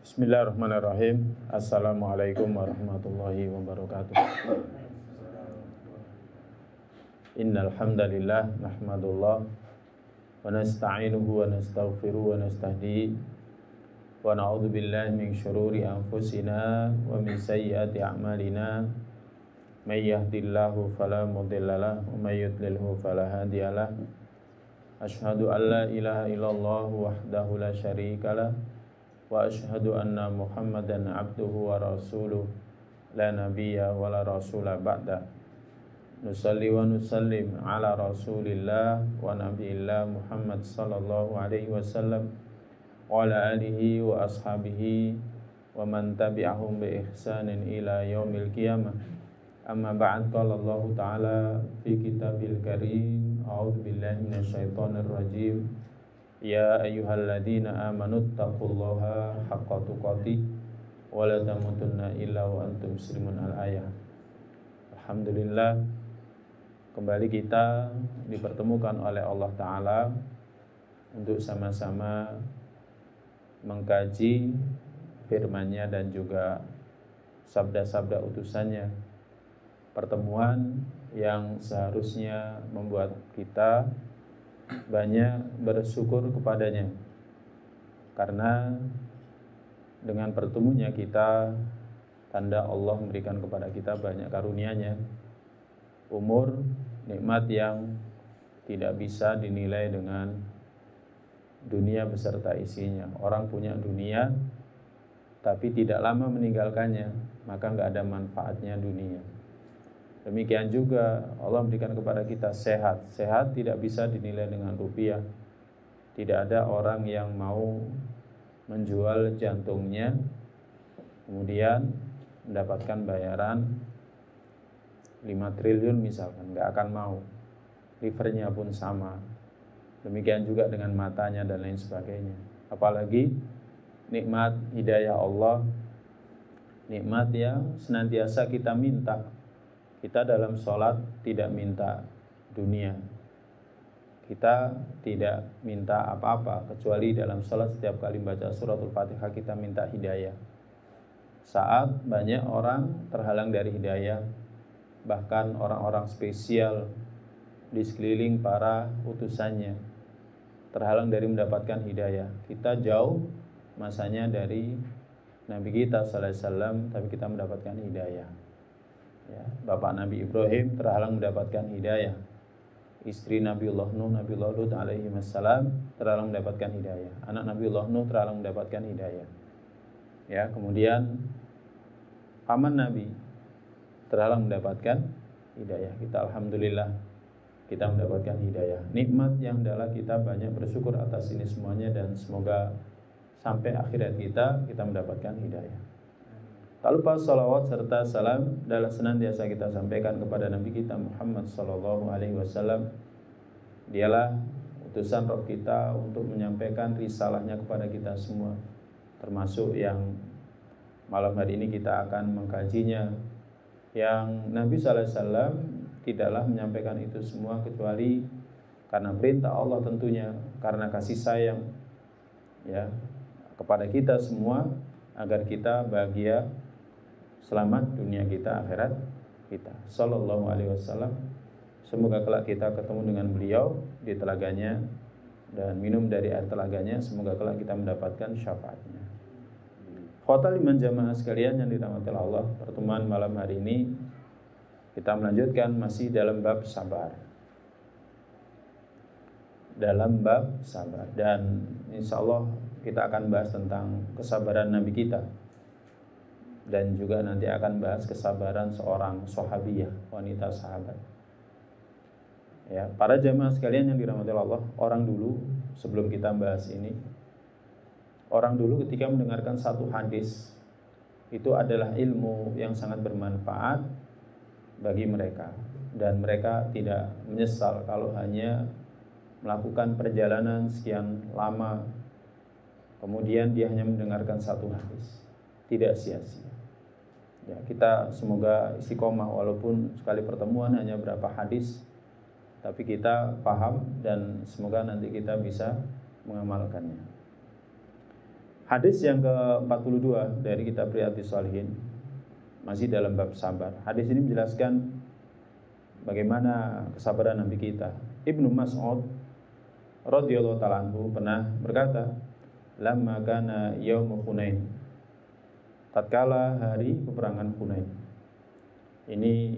Bismillahirrahmanirrahim. Assalamualaikum warahmatullahi wabarakatuh. Innal hamdalillah nahmadullah wa nasta'inuhu wa nastaghfiruhu wa nastahdihi wa na'udzu billahi min syururi anfusina wa min sayyiati a'malina. May yahdihillahu fala mudhillalah wa may yudlilhu fala hadiyalah. Asyhadu an la ilaha illallah wahdahu la syarikalah wa asyhadu anna Muhammadan abduhu wa rasuluh la nabiyya wa la rasula ba'da. Nusalli wa nusallim ala rasulillah wa nabiyillah Muhammad sallallahu alaihi wasallam wa ala alihi wa ashabihi wa man tabi'ahum bi ihsanin ila yaumil qiyamah. Amma ba'd, qala Allah ta'ala fi kitabil karim, a'udzu billahi minasyaitonir rajim. Ya ayyuhalladzina amanu taqullaha haqqa tuqatih wa la tamutunna illa wa antum muslimun. Al-ayah. Alhamdulillah, kembali kita dipertemukan oleh Allah Ta'ala untuk sama-sama mengkaji firman-Nya dan juga sabda-sabda utusannya. Pertemuan yang seharusnya membuat kita banyak bersyukur kepadanya, karena dengan pertemunya kita tanda Allah memberikan kepada kita banyak karunia-Nya, umur, nikmat yang tidak bisa dinilai dengan dunia beserta isinya. Orang punya dunia tapi tidak lama meninggalkannya, maka nggak ada manfaatnya dunia. Demikian juga Allah memberikan kepada kita sehat. Sehat tidak bisa dinilai dengan rupiah. Tidak ada orang yang mau menjual jantungnya kemudian mendapatkan bayaran 5 triliun misalkan, nggak akan mau. Livernya pun sama. Demikian juga dengan matanya dan lain sebagainya. Apalagi nikmat hidayah Allah, nikmat yang senantiasa kita minta. Kita dalam sholat tidak minta dunia. Kita tidak minta apa-apa, kecuali dalam sholat setiap kali baca suratul Fatihah kita minta hidayah. Saat banyak orang terhalang dari hidayah, bahkan orang-orang spesial di sekeliling para utusannya terhalang dari mendapatkan hidayah. Kita jauh masanya dari Nabi kita sallallahu alaihi wasallam, tapi kita mendapatkan hidayah. Ya, Bapak Nabi Ibrahim terhalang mendapatkan hidayah. Istri Nabiullah Nuh, Nabiullah Lut alaihi wassalam terhalang mendapatkan hidayah. Anak Nabiullah Nuh terhalang mendapatkan hidayah. Ya, kemudian paman Nabi terhalang mendapatkan hidayah. Kita alhamdulillah kita mendapatkan hidayah. Nikmat yang adalah kita banyak bersyukur atas ini semuanya, dan semoga sampai akhirat kita mendapatkan hidayah. Tak lupa salawat serta salam adalah senantiasa kita sampaikan kepada Nabi kita Muhammad sallallahu alaihi wasallam. Dialah utusan Rabb kita untuk menyampaikan risalahnya kepada kita semua, termasuk yang malam hari ini kita akan mengkajinya, yang Nabi sallallahu alaihi wasallam tidaklah menyampaikan itu semua kecuali karena perintah Allah tentunya, karena kasih sayang ya kepada kita semua, agar kita bahagia, selamat dunia kita, akhirat kita. Sallallahu alaihi wasallam. Semoga kelak kita ketemu dengan beliau di telaganya dan minum dari air telaganya. Semoga kelak kita mendapatkan syafaatnya. Khotal iman jamaah sekalian yang dirahmati Allah, pertemuan malam hari ini kita melanjutkan masih dalam bab sabar. Dalam bab sabar, dan insyaallah kita akan bahas tentang kesabaran Nabi kita, dan juga nanti akan bahas kesabaran seorang sahabiyah, wanita sahabat. Ya, para jamaah sekalian yang dirahmati Allah, orang dulu sebelum kita bahas ini, orang dulu ketika mendengarkan satu hadis itu adalah ilmu yang sangat bermanfaat bagi mereka, dan mereka tidak menyesal kalau hanya melakukan perjalanan sekian lama kemudian dia hanya mendengarkan satu hadis, tidak sia-sia. Ya, kita semoga istiqomah walaupun sekali pertemuan hanya berapa hadis, tapi kita paham dan semoga nanti kita bisa mengamalkannya. Hadis yang ke-42 dari kitab Riyadhis Shalihin, masih dalam bab sabar. Hadis ini menjelaskan bagaimana kesabaran Nabi kita. Ibnu Mas'ud radhiyallahu ta'ala anhu pernah berkata, lamma kana yaum Hunain, tatkala hari peperangan Hunain. Ini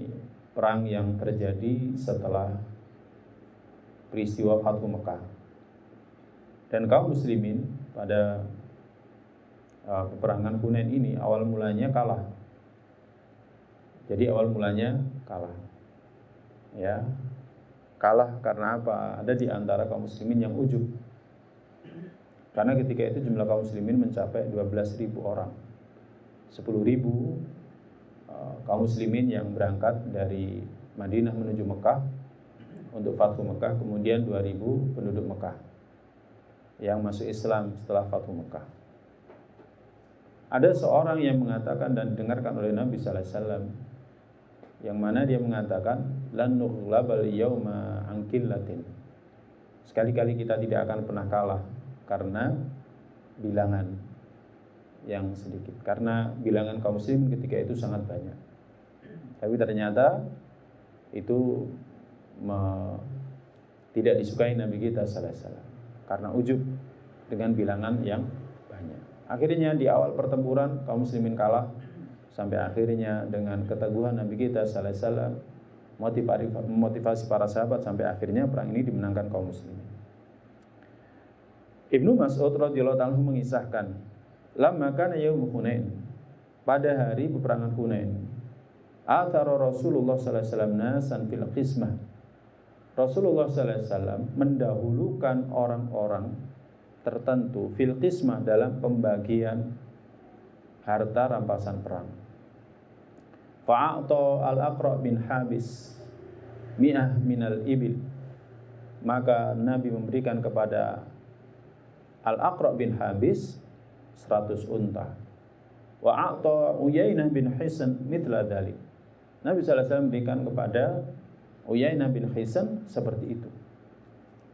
perang yang terjadi setelah peristiwa Fathu Mekah. Dan kaum muslimin pada peperangan Hunain ini awal mulanya kalah. Jadi awal mulanya kalah. Ya. Kalah karena apa? Ada di antara kaum muslimin yang ujub. Karena ketika itu jumlah kaum muslimin mencapai 12.000 orang. 10.000 kaum muslimin yang berangkat dari Madinah menuju Mekah untuk Fathu Mekah, kemudian 2.000 penduduk Mekah yang masuk Islam setelah Fathu Mekah. Ada seorang yang mengatakan dan didengarkan oleh Nabi sallallahu alaihi wasallam, yang mana dia mengatakan lan nughlabal yauma an qillatin. Sekali-kali kita tidak akan pernah kalah karena bilangan yang sedikit, karena bilangan kaum muslim ketika itu sangat banyak. Tapi ternyata itu tidak disukai Nabi kita sallallahu alaihi wasallam karena ujub dengan bilangan yang banyak. Akhirnya di awal pertempuran kaum muslimin kalah, sampai akhirnya dengan keteguhan Nabi kita sallallahu alaihi wasallam memotivasi para sahabat, sampai akhirnya perang ini dimenangkan kaum muslimin. Ibnu Mas'ud radhiyallahu anhu mengisahkan, lamma kana yaum Hunain, pada hari peperangan Hunain, athara Rasulullah sallallahu alaihi wasallam nasan fil qismah. Rasulullah sallallahu alaihi wasallam mendahulukan orang-orang tertentu fil qismah, dalam pembagian harta rampasan perang. Fa'ata al-Aqra' bin Habis mi'ah minal ibil, maka Nabi memberikan kepada Al-Aqra' bin Habis 100 unta. Wa'ata Uyainah bin Hisan mithla dhalik, Nabi sallallahu alaihi wasallam memberikan kepada Uyainah bin Hisan seperti itu,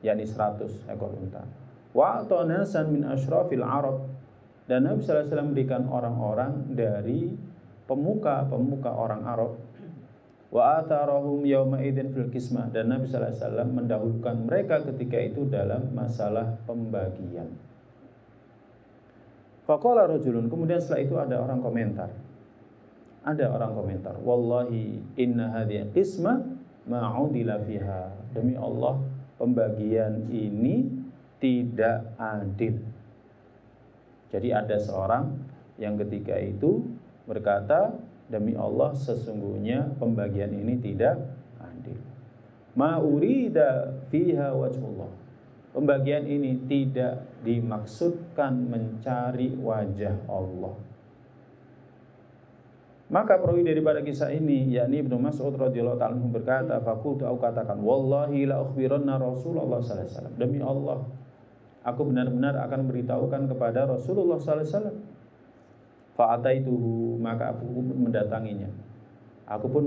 yakni 100 ekor unta. Wa'ata nasan min asyrafil Arab, dan Nabi sallallahu alaihi wasallam memberikan orang-orang dari pemuka-pemuka orang Arab. Wa atharahum yauma idzin fil qismah, dan Nabi sallallahu alaihi wasallam mendahulukan mereka ketika itu dalam masalah pembagian. Faqala rajulun, kemudian setelah itu ada orang komentar. Wallahi inna hadhihi qismah ma'udila fiha, demi Allah pembagian ini tidak adil. Jadi ada seorang yang ketika itu berkata, demi Allah sesungguhnya pembagian ini tidak adil. Ma urida fiha wajhullah, pembagian ini tidak dimaksudkan mencari wajah Allah. Maka perawi daripada kisah ini, yakni Ibnu Mas'ud radhiyallahu ta'ala anhu berkata, faqultu, aku katakan, wallahi la ukhbiranna Rasulullah sallallahu alaihi wasallam, demi Allah aku benar-benar akan beritahukan kepada Rasulullah sallallahu alaihi wasallam. Fa'ataituhu, maka aku pun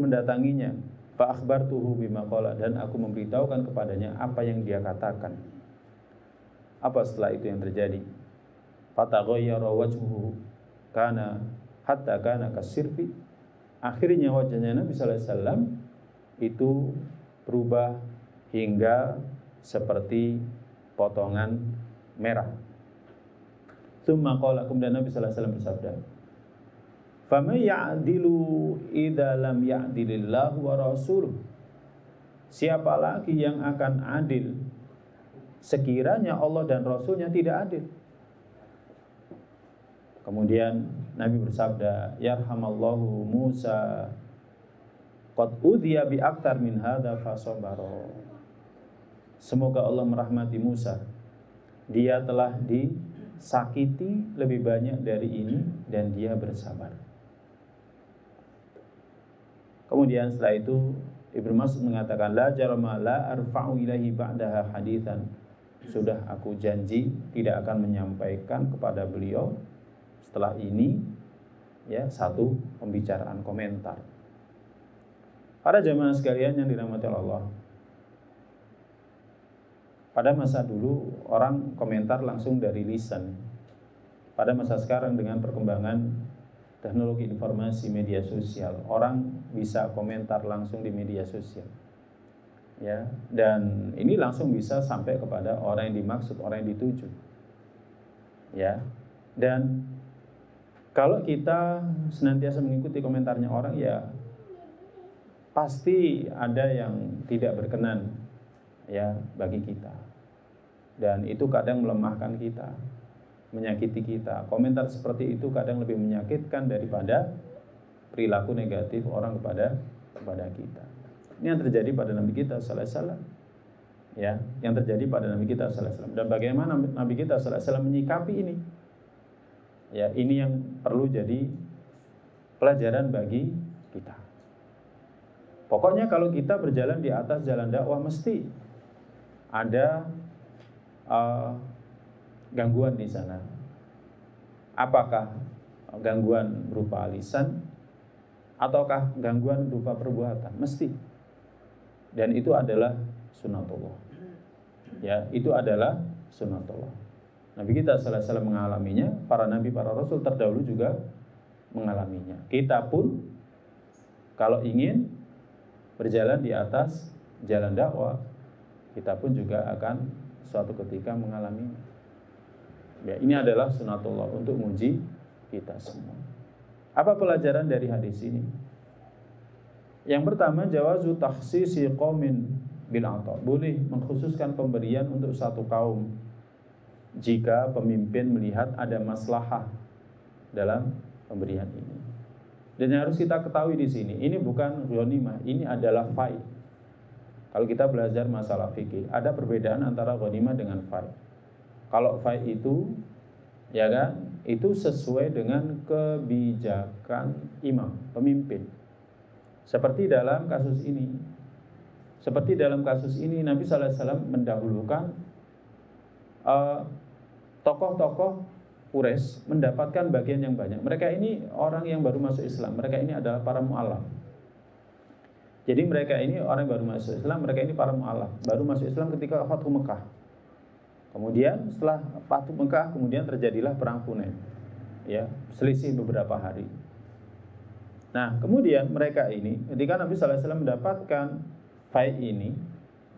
mendatanginya. Fa akhbartuhu bima qala, dan aku memberitahukan kepadanya apa yang dia katakan. Apa setelah itu yang terjadi? Fataghayyara wajhuhu hatta kana kasirfi, akhirnya wajahnya Nabi sallallahu alaihi wasallam itu berubah hingga seperti potongan merah. Tsumma qala, kemudian Nabi sallallahu alaihi wasallam bersabda, "Faman ya'dilu idza lam ya'dilillahu wa rasuluh?" Siapa lagi yang akan adil sekiranya Allah dan Rasulnya tidak adil? Kemudian Nabi bersabda, "Yarhamallahu Musa qad udhiya bi aktar min hadza fasabara." Semoga Allah merahmati Musa, dia telah disakiti lebih banyak dari ini dan dia bersabar. Kemudian setelah itu Ibnu Mas'ud mengatakan, la jarama la arfa'u ilahi ba'daha hadithan, sudah aku janji tidak akan menyampaikan kepada beliau setelah ini satu pembicaraan komentar. Para jamaah sekalian yang dirahmati Allah, pada masa dulu orang komentar langsung dari lisan, pada masa sekarang dengan perkembangan teknologi informasi media sosial, orang bisa komentar langsung di media sosial, ya, dan ini langsung bisa sampai kepada orang yang dimaksud, orang yang dituju, ya. Dan kalau kita senantiasa mengikuti komentarnya orang, ya pasti ada yang tidak berkenan, ya, bagi kita, dan itu kadang melemahkan kita, menyakiti kita. Komentar seperti itu kadang lebih menyakitkan daripada perilaku negatif orang kepada kita. Ini yang terjadi pada Nabi kita sallallahu alaihi wasallam, ya, yang terjadi pada Nabi kita sallallahu alaihi wasallam. Dan bagaimana Nabi kita sallallahu alaihi wasallam menyikapi ini? Ya, ini yang perlu jadi pelajaran bagi kita. Pokoknya kalau kita berjalan di atas jalan dakwah mesti ada gangguan di sana. Apakah gangguan berupa lisan ataukah gangguan berupa perbuatan? Mesti. Dan itu adalah sunnatullah. Ya, itu adalah sunnatullah. Nabi kita sallallahu alaihi wasallam mengalaminya, para nabi, para rasul terdahulu juga mengalaminya. Kita pun kalau ingin berjalan di atas jalan dakwah, kita pun juga akan suatu ketika mengalaminya. Ya, ini adalah sunnatullah untuk menguji kita semua. Apa pelajaran dari hadis ini? Yang pertama, jawazu takhsisi qaumin bil ata. Boleh mengkhususkan pemberian untuk satu kaum jika pemimpin melihat ada maslahah dalam pemberian ini. Dan yang harus kita ketahui di sini, ini bukan ghanimah, ini adalah fai'. Kalau kita belajar masalah fikih, ada perbedaan antara ghanimah dengan fai'. Kalau fai' itu, ya kan, itu sesuai dengan kebijakan imam, pemimpin. Seperti dalam kasus ini. Nabi sallallahu alaihi wasallam mendahulukan tokoh-tokoh Quraisy mendapatkan bagian yang banyak. Mereka ini orang yang baru masuk Islam. Mereka ini adalah para mu'alaf. Jadi mereka ini orang yang baru masuk Islam. Mereka ini para mu'alaf. Baru masuk Islam ketika Fathu Mekah. Kemudian setelah Fathu Mekah, kemudian terjadilah perang Hunain. Ya, selisih beberapa hari. Nah, kemudian mereka ini ketika Nabi sallallahu alaihi wasallam mendapatkan fai' ini,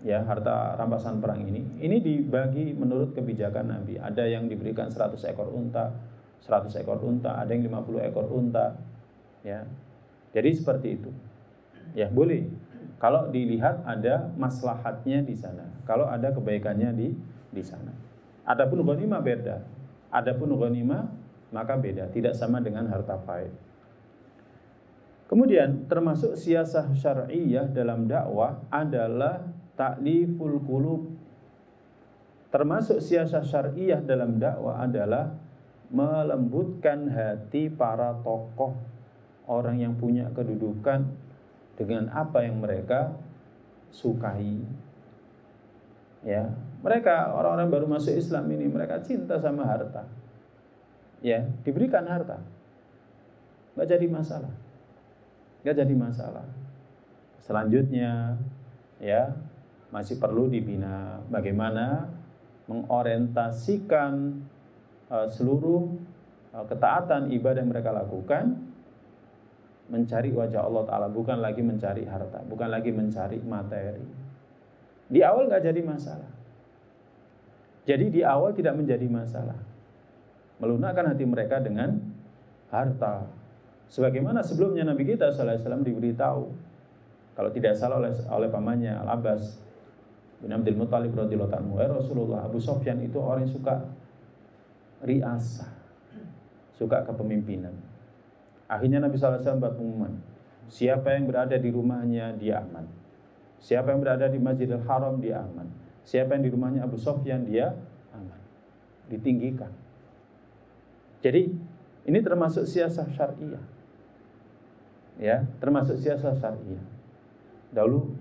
ya, harta rampasan perang ini dibagi menurut kebijakan Nabi. Ada yang diberikan 100 ekor unta, ada yang 50 ekor unta, ya. Jadi seperti itu. Ya, boleh. Kalau dilihat ada maslahatnya di sana, kalau ada kebaikannya di sana. Adapun ghanimah beda. Adapun ghanimah maka beda, tidak sama dengan harta fai'. Kemudian termasuk siasah syar'iyyah dalam dakwah adalah ta'liful qulub. Termasuk siasah syar'iyyah dalam dakwah adalah melembutkan hati para tokoh, orang yang punya kedudukan dengan apa yang mereka sukai. Ya, mereka orang-orang baru masuk Islam ini, mereka cinta sama harta. Ya, diberikan harta. Enggak jadi masalah. Selanjutnya, ya, masih perlu dibina bagaimana mengorientasikan seluruh ketaatan ibadah yang mereka lakukan mencari wajah Allah Ta'ala, bukan lagi mencari harta, bukan lagi mencari materi. Di awal gak jadi masalah. Jadi di awal tidak menjadi masalah melunakkan hati mereka dengan harta. Sebagaimana sebelumnya Nabi kita sallallahu alaihi wasallam diberitahu, kalau tidak salah oleh pamannya Al-Abbas bin Abdul Muthalib radhiyallahu anhu, Rasulullah, Abu Sufyan itu orang yang suka riasa, suka kepemimpinan. Akhirnya Nabi sallallahu alaihi wasallam buat pengumuman, siapa yang berada di rumahnya dia aman. Siapa yang berada di Masjidil Haram dia aman. Siapa yang di rumahnya Abu Sufyan dia aman. Ditinggikan. Jadi ini termasuk siasah syar'iyyah. Ya, termasuk siasah syar'iyyah. Dahulu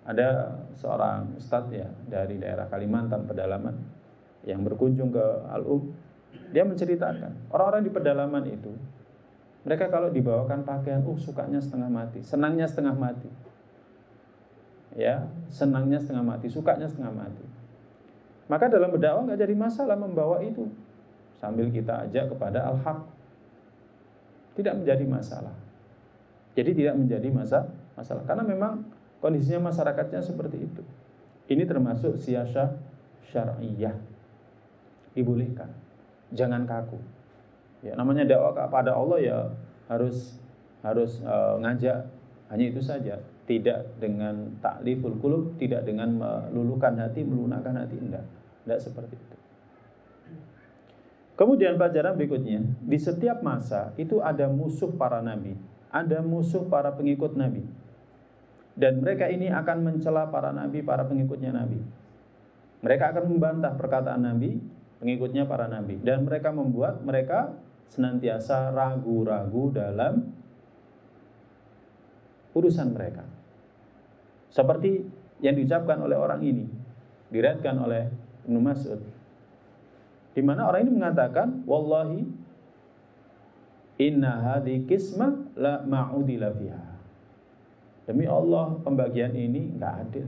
ada seorang ustadz, ya, dari daerah Kalimantan pedalaman yang berkunjung ke Al-Um. Dia menceritakan orang-orang di pedalaman itu, mereka kalau dibawakan pakaian, sukanya setengah mati, senangnya setengah mati. Ya, senangnya setengah mati, sukanya setengah mati. Maka dalam berdakwah nggak jadi masalah membawa itu sambil kita ajak kepada al-haq. Tidak menjadi masalah. Jadi tidak menjadi masalah karena memang kondisinya masyarakatnya seperti itu. Ini termasuk siasah syar'iyah. Dibolehkan. Jangan kaku. Ya, namanya dakwah kepada Allah ya harus ngajak, hanya itu saja. Tidak dengan ta'liful qulub, tidak dengan meluluhkan hati, melunakkan hati, tidak seperti itu. Kemudian pelajaran berikutnya, di setiap masa itu ada musuh para nabi, ada musuh para pengikut nabi. Dan mereka ini akan mencela para nabi, para pengikutnya nabi. Mereka akan membantah perkataan nabi, pengikutnya para nabi, dan mereka membuat mereka senantiasa ragu-ragu dalam urusan mereka. Seperti yang diucapkan oleh orang ini, diriwayatkan oleh Ibnu Mas'ud, di mana orang ini mengatakan, wallahi inna hadhi qismah la ma'udila fiha. Demi Allah, pembagian ini enggak adil.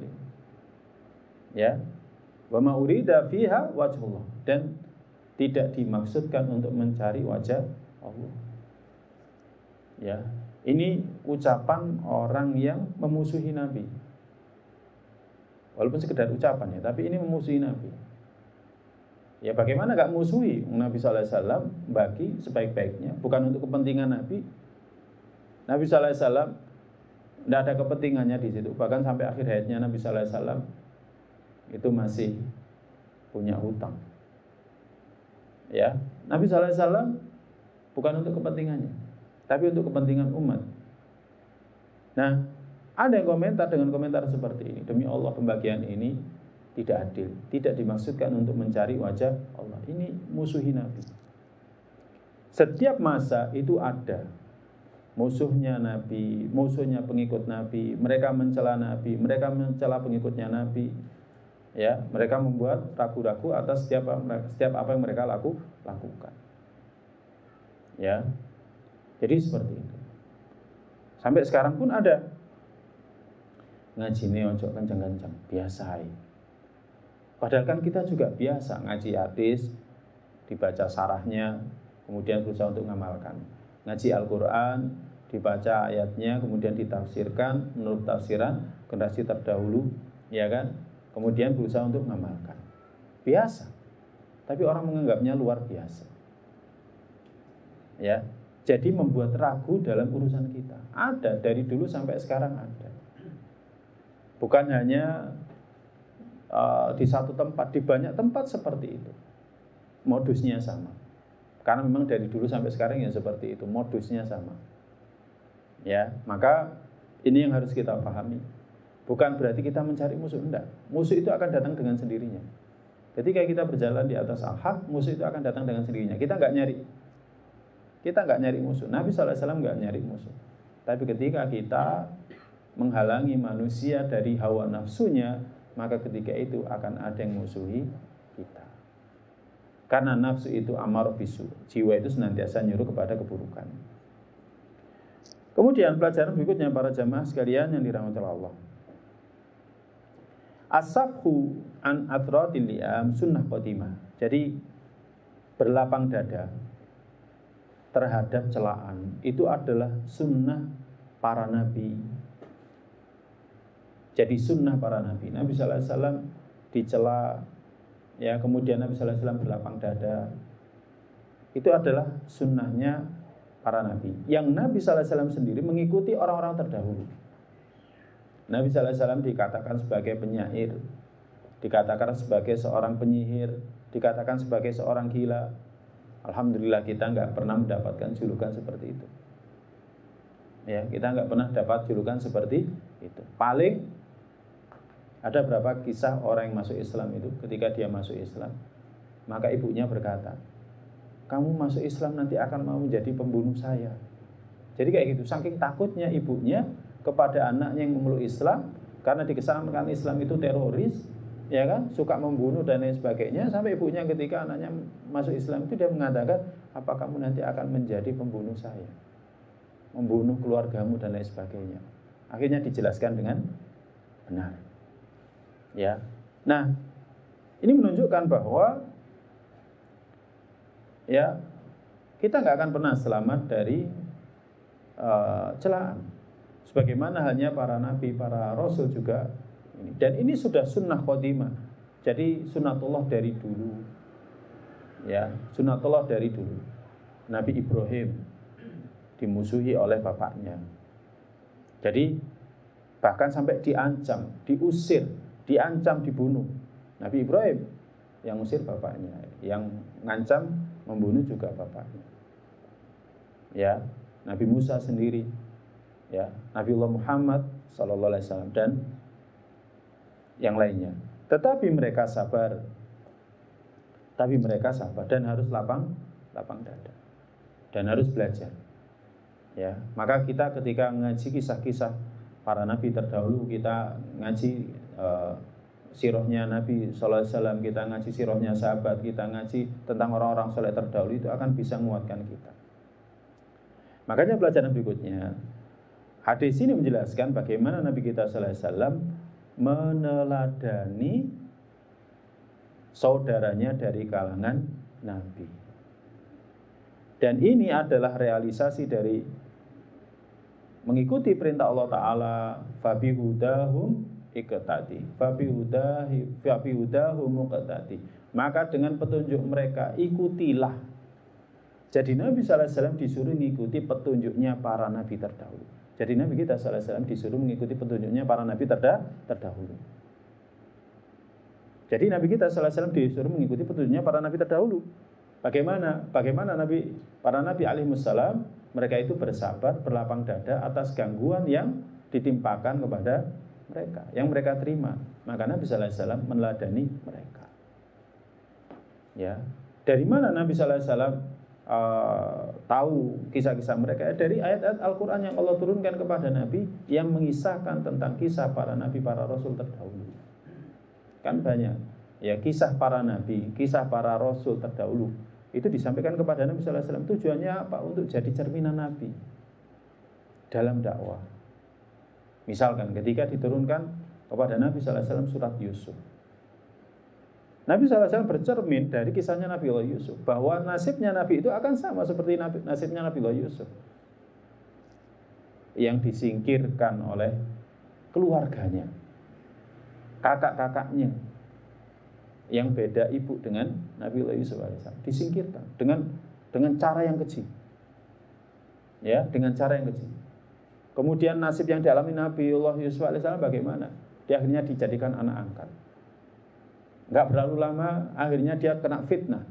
Ya. Wa ma'urida fiha wajhullah, dan tidak dimaksudkan untuk mencari wajah Allah. Ya. Ini ucapan orang yang memusuhi Nabi. Walaupun sekedar ucapan ya, tapi ini memusuhi Nabi. Ya bagaimana gak musuhi? Nabi SAW bagi sebaik-baiknya, bukan untuk kepentingan Nabi. Nabi SAW tidak ada kepentingannya di situ. Bahkan sampai akhir hayatnya Nabi SAW itu masih punya hutang. Ya, Nabi SAW bukan untuk kepentingannya, tapi untuk kepentingan umat. Nah, ada yang komentar dengan komentar seperti ini. Demi Allah, pembagian ini tidak adil, tidak dimaksudkan untuk mencari wajah Allah. Ini musuhi Nabi. Setiap masa itu ada musuhnya Nabi, musuhnya pengikut Nabi. Mereka mencela Nabi, mereka mencela pengikutnya Nabi. Ya, mereka membuat ragu-ragu atas setiap apa yang mereka lakukan. Ya, jadi seperti itu. Sampai sekarang pun ada ngajine ojo kencang-kencang, biasa. Padahal kan kita juga biasa ngaji hadis, dibaca sarahnya, kemudian berusaha untuk mengamalkan. Ngaji Al-Quran, dibaca ayatnya, kemudian ditafsirkan menurut tafsiran generasi terdahulu, ya kan? Kemudian berusaha untuk mengamalkan. Biasa. Tapi orang menganggapnya luar biasa. Ya. Jadi membuat ragu dalam urusan kita. Ada dari dulu sampai sekarang ada. Bukan hanya di satu tempat, di banyak tempat seperti itu. Modusnya sama. Karena memang dari dulu sampai sekarang ya seperti itu, modusnya sama. Ya, maka ini yang harus kita pahami. Bukan berarti kita mencari musuh, enggak. Musuh itu akan datang dengan sendirinya. Ketika kita berjalan di atas al-haq, musuh itu akan datang dengan sendirinya. Kita enggak nyari musuh. Nabi SAW enggak nyari musuh. Tapi ketika kita menghalangi manusia dari hawa nafsunya, maka ketika itu akan ada yang musuhi kita. Karena nafsu itu amar bisu. Jiwa itu senantiasa nyuruh kepada keburukan. Kemudian pelajaran berikutnya para jamaah sekalian yang dirahmati Allah. As-safhu an athratil li'am sunnah qadimah. Jadi berlapang dada terhadap celaan itu adalah sunnah para nabi. Jadi sunnah para nabi. Nabi sallallahu alaihi wasallam dicela, ya, kemudian Nabi sallallahu alaihi wasallam berlapang dada. Itu adalah sunnahnya para nabi. Yang Nabi sallallahu alaihi wasallam sendiri mengikuti orang-orang terdahulu. Nabi sallallahu alaihi wasallam dikatakan sebagai penyair, dikatakan sebagai seorang penyihir, dikatakan sebagai seorang gila. Alhamdulillah kita enggak pernah mendapatkan julukan seperti itu. Ya, kita enggak pernah dapat julukan seperti itu. Paling ada berapa kisah orang yang masuk Islam itu, ketika dia masuk Islam, maka ibunya berkata, kamu masuk Islam nanti akan mau menjadi pembunuh saya. Jadi kayak gitu, saking takutnya ibunya kepada anaknya yang memeluk Islam, karena dikesankan Islam itu teroris, ya kan, suka membunuh dan lain sebagainya, sampai ibunya ketika anaknya masuk Islam itu dia mengatakan, apa kamu nanti akan menjadi pembunuh saya, membunuh keluargamu dan lain sebagainya. Akhirnya dijelaskan dengan benar. Ya. Nah, ini menunjukkan bahwa ya kita nggak akan pernah selamat dari celaan. Sebagaimana halnya para nabi, para rasul juga. Dan ini sudah sunnah qadimah. Jadi sunnatullah dari dulu. Ya, sunnatullah dari dulu. Nabi Ibrahim dimusuhi oleh bapaknya. Jadi bahkan sampai diancam, diusir, diancam dibunuh. Nabi Ibrahim yang usir bapaknya, yang ngancam membunuh juga bapaknya. Ya, Nabi Musa sendiri, ya, Nabiullah Muhammad sallallahu alaihi wasallam dan yang lainnya. Tetapi mereka sabar. Dan harus lapang dada. Dan harus belajar. Ya, maka kita ketika ngaji kisah-kisah para nabi terdahulu, kita ngaji sirahnya Nabi sallallahu alaihi wasallam, kita ngaji sirahnya sahabat, kita ngaji tentang orang-orang saleh terdahulu, itu akan bisa menguatkan kita. Makanya pelajaran berikutnya, hadis ini menjelaskan bagaimana Nabi kita sallallahu alaihi wasallam meneladani saudaranya dari kalangan nabi. Dan ini adalah realisasi dari mengikuti perintah Allah Ta'ala, fabi hudahum iqtadi, fabi hudahum muqtadi. Maka dengan petunjuk mereka ikutilah. Jadi Nabi sallallahu alaihi wasallam disuruh mengikuti petunjuknya para nabi terdahulu. Jadi Nabi kita sallallahu alaihi wasallam disuruh mengikuti petunjuknya para nabi terdahulu. Jadi Nabi kita sallallahu alaihi wasallam disuruh mengikuti petunjuknya para nabi terdahulu. Bagaimana para nabi alaihissalam, mereka itu bersabar, berlapang dada atas gangguan yang ditimpakan kepada mereka, yang mereka terima. Maka Nabi sallallahu alaihi wasallam meneladani mereka. Ya, dari mana Nabi sallallahu alaihi wasallam tahu kisah-kisah mereka? Dari ayat-ayat Al-Quran yang Allah turunkan kepada Nabi yang mengisahkan tentang kisah para nabi, para rasul terdahulu. Kan banyak ya kisah para nabi, kisah para rasul terdahulu. Itu disampaikan kepada Nabi sallallahu alaihi wasallam. Tujuannya apa? Untuk jadi cerminan Nabi dalam dakwah. Misalkan ketika diturunkan kepada Nabi sallallahu alaihi wasallam surat Yusuf. Nabi sallallahu alaihi wasallam bercermin dari kisahnya Nabi Allah Yusuf, bahwa nasibnya Nabi itu akan sama seperti nasibnya Nabi Allah Yusuf, yang disingkirkan oleh keluarganya, kakak-kakaknya, yang beda ibu dengan Nabiullah Yusuf alaihissalam, disingkirkan dengan cara yang keji. Ya, dengan cara yang keji. Kemudian nasib yang dialami Nabiullah Yusuf alaihissalam bagaimana? Dia akhirnya dijadikan anak angkat. Enggak berlalu lama, akhirnya dia kena fitnah.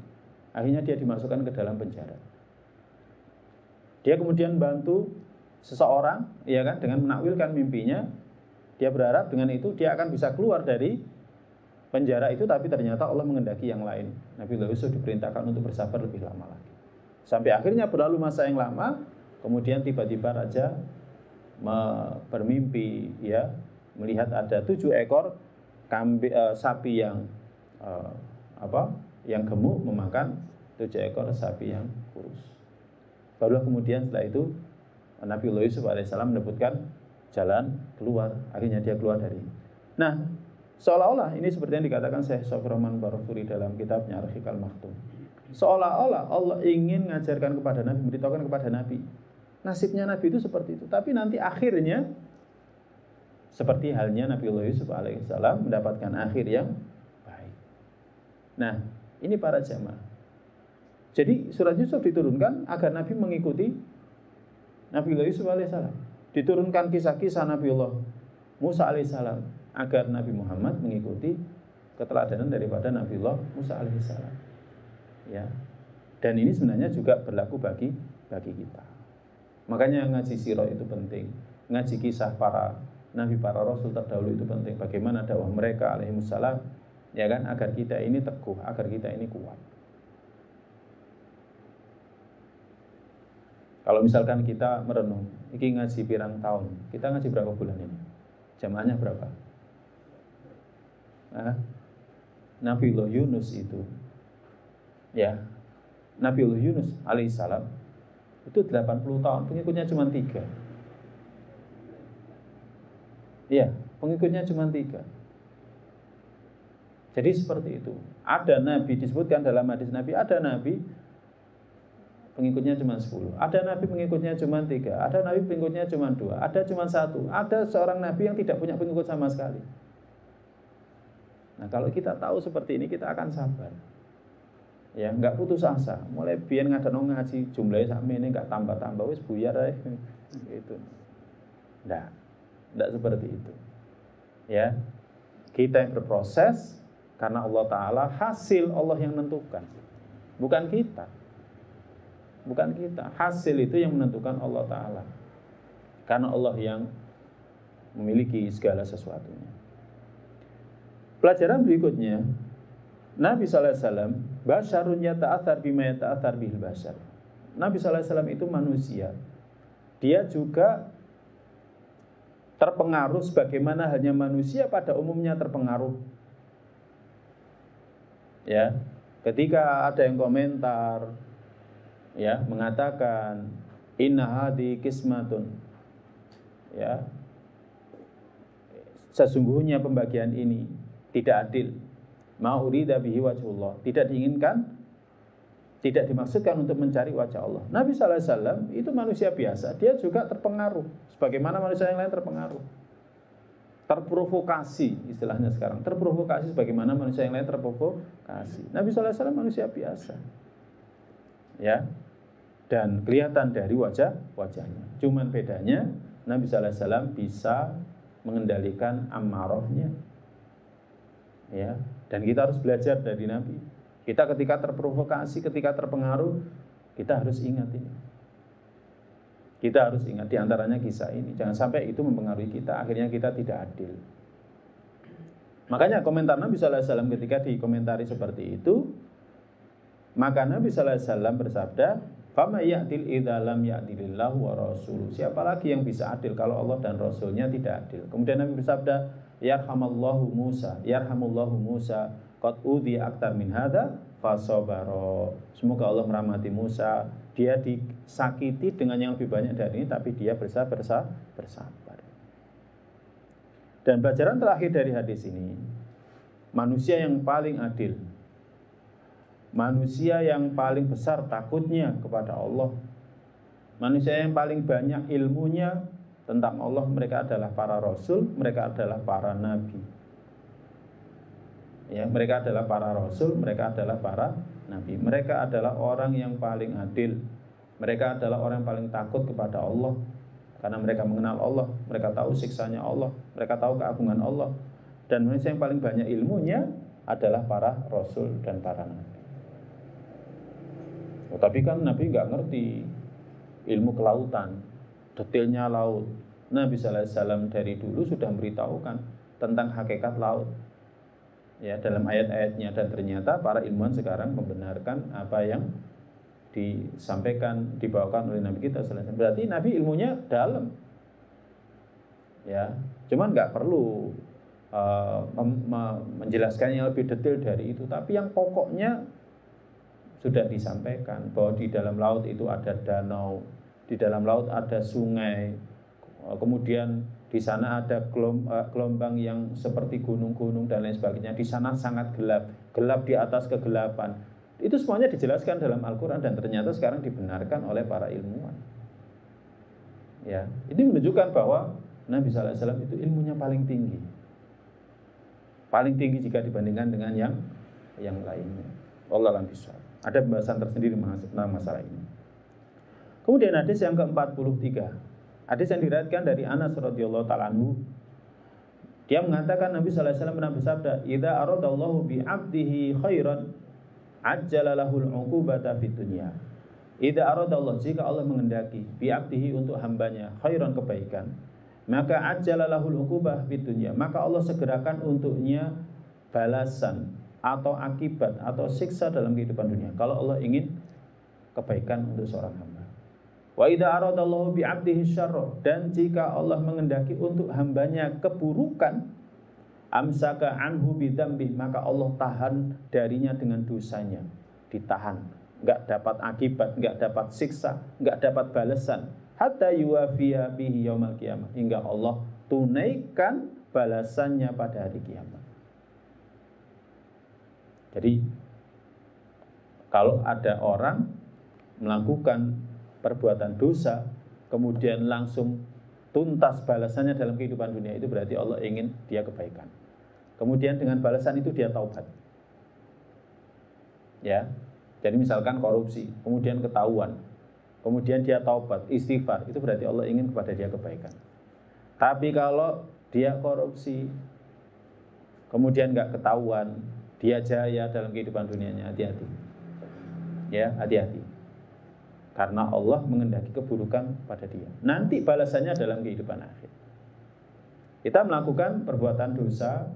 Akhirnya dia dimasukkan ke dalam penjara. Dia kemudian bantu seseorang, ya kan, dengan menakwilkan mimpinya. Dia berharap dengan itu dia akan bisa keluar dari penjara itu, tapi ternyata Allah mengendaki yang lain. Nabiullah Yusuf diperintahkan untuk bersabar lebih lama lagi. Sampai akhirnya berlalu masa yang lama, kemudian tiba-tiba raja bermimpi, ya, melihat ada 7 ekor sapi yang yang gemuk memakan 7 ekor sapi yang kurus. Barulah kemudian setelah itu Nabiullah Yusuf alaihissalam menyebutkan jalan keluar. Akhirnya dia keluar dari. Nah, seolah-olah ini seperti yang dikatakan Syekh Shofir Rahman Barafuri dalam kitabnya Ar-Rahiqal Maktum. Seolah-olah Allah ingin mengajarkan kepada Nabi, memberitahukan kepada Nabi, nasibnya Nabi itu seperti itu. Tapi nanti akhirnya seperti halnya Nabiullah Yusuf alaihissalam mendapatkan akhir yang baik. Nah, ini para jamaah. Jadi surat Yusuf diturunkan agar Nabi mengikuti Nabiullah Yusuf alaihissalam. Diturunkan kisah-kisah Nabiullah Musa alaihissalam agar Nabi Muhammad mengikuti keteladanan daripada Nabiullah Musa alaihissalam. Ya. Dan ini sebenarnya juga berlaku bagi kita. Makanya ngaji sirah itu penting. Ngaji kisah para nabi, para rasul terdahulu itu penting. Bagaimana dakwah mereka alaihissalam, ya kan, agar kita ini teguh, agar kita ini kuat. Kalau misalkan kita merenung, ini ngaji pirang tahun, kita ngaji berapa bulan ini? Jamaahnya berapa? Nabiullah Yunus itu, ya, Nabiullah Yunus alaihissalam itu 80 tahun, pengikutnya cuma 3. Iya, pengikutnya cuma 3. Jadi seperti itu. Ada nabi, disebutkan dalam hadis Nabi, ada nabi pengikutnya cuma 10, ada nabi pengikutnya cuma 3, ada nabi pengikutnya cuma 2, ada cuma 1, ada seorang nabi yang tidak punya pengikut sama sekali. Nah, kalau kita tahu seperti ini, kita akan sabar. Ya, nggak putus asa. Mulai biyen ngadano ngaji jumlahnya sakmene nggak tambah-tambah wis buyar ae. Gitu. Nggak seperti itu. Ya. Kita yang berproses karena Allah Ta'ala, hasil Allah yang menentukan. Bukan kita. Bukan kita. Hasil itu yang menentukan Allah Ta'ala. Karena Allah yang memiliki segala sesuatunya. Pelajaran berikutnya, Nabi SAW, basyarun yata'athar bima yata'athar bihil basyar. Nabi SAW itu manusia. Dia juga terpengaruh sebagaimana hanya manusia pada umumnya terpengaruh. Ya, ketika ada yang komentar, ya, mengatakan inna hadi kismatun, ya, sesungguhnya pembagian ini tidak adil, ma'urida bihi wajhullah, tidak diinginkan, tidak dimaksudkan untuk mencari wajah Allah. Nabi SAW itu manusia biasa, dia juga terpengaruh sebagaimana manusia yang lain terpengaruh, terprovokasi, istilahnya sekarang, terprovokasi sebagaimana manusia yang lain terprovokasi. Nabi SAW manusia biasa, ya, dan kelihatan dari wajahnya. Cuman bedanya Nabi SAW bisa mengendalikan amarahnya, ya, dan kita harus belajar dari Nabi. Kita ketika terprovokasi, ketika terpengaruh, kita harus ingat ini. Kita harus ingat diantaranya kisah ini. Jangan sampai itu mempengaruhi kita, akhirnya kita tidak adil. Makanya komentar Nabi SAW ketika dikomentari seperti itu, maka Nabi SAW bersabda, "Fama ya'dil idza lam ya'dilillahu wa rasuluh." Siapa lagi yang bisa adil kalau Allah dan Rasulnya tidak adil? Kemudian Nabi bersabda, "Yarhamallahu Musa, yarhamullahu Musa, qad udhi aktar min hadza fasabara." Semoga Allah merahmati Musa, dia disakiti dengan yang lebih banyak dari ini, tapi dia bersabar. Dan pelajaran terakhir dari hadis ini, manusia yang paling adil, manusia yang paling besar takutnya kepada Allah, manusia yang paling banyak ilmunya tentang Allah, mereka adalah para rasul, mereka adalah para nabi. Ya, mereka adalah para rasul, mereka adalah para nabi. Mereka adalah orang yang paling adil. Mereka adalah orang yang paling takut kepada Allah, karena mereka mengenal Allah, mereka tahu siksanya Allah, mereka tahu keagungan Allah. Dan manusia yang paling banyak ilmunya adalah para rasul dan para nabi. Tapi kan Nabi nggak ngerti ilmu kelautan, detailnya laut. Nabi SAW dari dulu sudah memberitahukan tentang hakikat laut, ya, dalam ayat-ayatnya, dan ternyata para ilmuwan sekarang membenarkan apa yang disampaikan, dibawakan oleh Nabi kita SAW. Berarti Nabi ilmunya dalam, ya, cuman nggak perlu menjelaskan yang lebih detail dari itu, tapi yang pokoknya sudah disampaikan bahwa di dalam laut itu ada danau, di dalam laut ada sungai, kemudian di sana ada gelombang yang seperti gunung-gunung dan lain sebagainya. Di sana sangat gelap, gelap di atas kegelapan. Itu semuanya dijelaskan dalam Al-Quran dan ternyata sekarang dibenarkan oleh para ilmuwan. Ya, ini menunjukkan bahwa Nabi SAW itu ilmunya paling tinggi jika dibandingkan dengan yang lainnya. Wallahu a'lam bishawab. Ada pembahasan tersendiri tentang masalah ini. Kemudian hadis yang ke-43, hadis yang diriwayatkan dari Anas radhiyallahu ta'ala anhu. Dia mengatakan Nabi sallallahu alaihi wasallam pernah bersabda, "Idza aradallahu bi 'abdihi khairan, ajjala lahul 'uqubata fid dunya." Idza aradallahu, jika Allah mengendaki bi 'abdihi untuk hambanya khairan, kebaikan, maka ajjala lahul 'uqubah fid dunya, maka Allah segerakan untuknya balasan atau akibat atau siksa dalam kehidupan dunia kalau Allah ingin kebaikan untuk seorang hamba. Wa idza aradallahu bi 'abdihi syarra, dan jika Allah mengendaki untuk hambanya keburukan, amsaka anhu bi dzambi, maka Allah tahan darinya dengan dosanya, ditahan, enggak dapat akibat, enggak dapat siksa, enggak dapat balasan, hatta yuwafiya bihi yaumil qiyamah, hingga Allah tunaikan balasannya pada hari kiamat. Jadi kalau ada orang melakukan perbuatan dosa, kemudian langsung tuntas balasannya dalam kehidupan dunia, itu berarti Allah ingin dia kebaikan. Kemudian dengan balasan itu dia taubat. Ya. Jadi misalkan korupsi, kemudian ketahuan, kemudian dia taubat, istighfar, itu berarti Allah ingin kepada dia kebaikan. Tapi kalau dia korupsi, kemudian nggak ketahuan, dia jaya dalam kehidupan dunianya, hati-hati. Ya, hati-hati. Karena Allah mengendaki keburukan pada dia. Nanti balasannya dalam kehidupan akhir. Kita melakukan perbuatan dosa,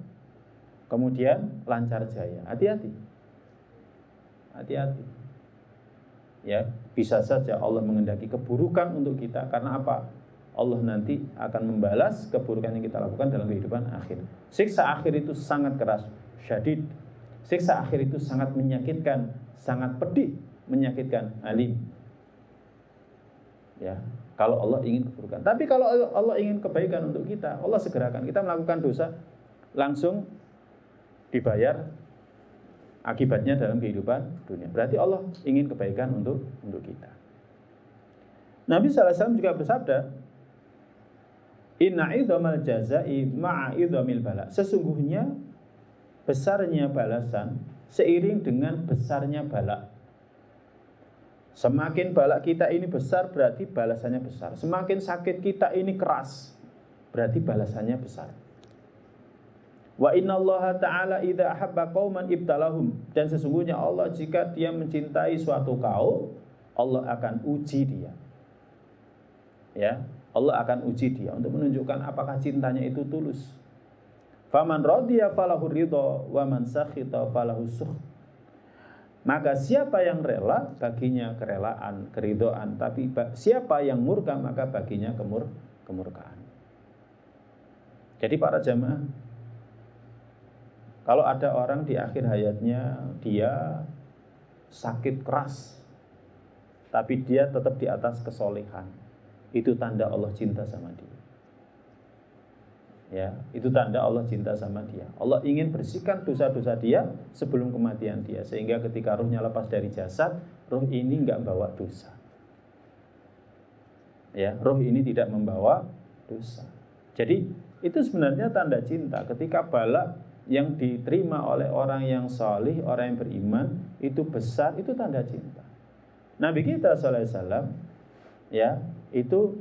kemudian lancar jaya. Hati-hati. Hati-hati. Ya, bisa saja Allah mengendaki keburukan untuk kita. Karena apa? Allah nanti akan membalas keburukan yang kita lakukan dalam kehidupan akhir. Siksa akhir itu sangat keras, syadid. Siksa akhir itu sangat menyakitkan, sangat pedih, menyakitkan, alim. Ya, kalau Allah ingin keburukan. Tapi kalau Allah ingin kebaikan untuk kita, Allah segerakan. Kita melakukan dosa, langsung dibayar akibatnya dalam kehidupan dunia. Berarti Allah ingin kebaikan untuk kita. Nabi SAW juga bersabda, Inna idhamal jazai ma'a idhamil bala. Sesungguhnya besarnya balasan seiring dengan besarnya bala. Semakin bala kita ini besar, berarti balasannya besar. Semakin sakit kita ini keras, berarti balasannya besar. Wa innallaha ta'ala idza ahabba qauman ibtalahum. Dan sesungguhnya Allah jika dia mencintai suatu kaum, Allah akan uji dia. Ya, Allah akan uji dia untuk menunjukkan apakah cintanya itu tulus. Faman radiya falahu ridha wa man sakhita falahu sukh. Maka siapa yang rela baginya kerelaan, keridhaan, tapi siapa yang murka maka baginya kemurkaan. Jadi para jamaah, kalau ada orang di akhir hayatnya dia sakit keras, tapi dia tetap di atas kesolehan, itu tanda Allah cinta sama dia. Ya, itu tanda Allah cinta sama dia. Allah ingin bersihkan dosa-dosa dia sebelum kematian dia, sehingga ketika ruhnya lepas dari jasad, ruh ini enggak membawa dosa. Ya, ruh ini tidak membawa dosa. Jadi itu sebenarnya tanda cinta. Ketika bala yang diterima oleh orang yang salih, orang yang beriman itu besar, itu tanda cinta. Nabi kita sallallahu alaihi wasallam, ya, itu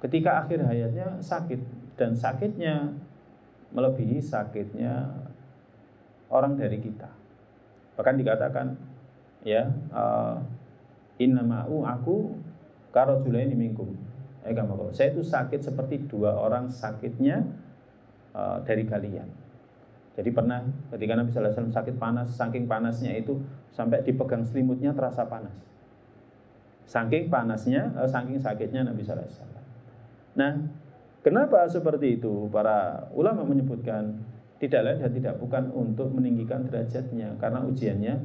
ketika akhir hayatnya sakit. Dan sakitnya melebihi sakitnya orang dari kita. Bahkan dikatakan, ya, innama'u aku karojulaini minkum. Saya itu sakit seperti dua orang sakitnya dari kalian. Jadi pernah ketika Nabi sallallahu alaihi wasallam sakit panas, saking panasnya itu sampai dipegang selimutnya terasa panas. Saking panasnya, saking sakitnya Nabi sallallahu alaihi wasallam. Nah, kenapa seperti itu? Para ulama menyebutkan tidak lain dan tidak bukan untuk meninggikan derajatnya, karena ujiannya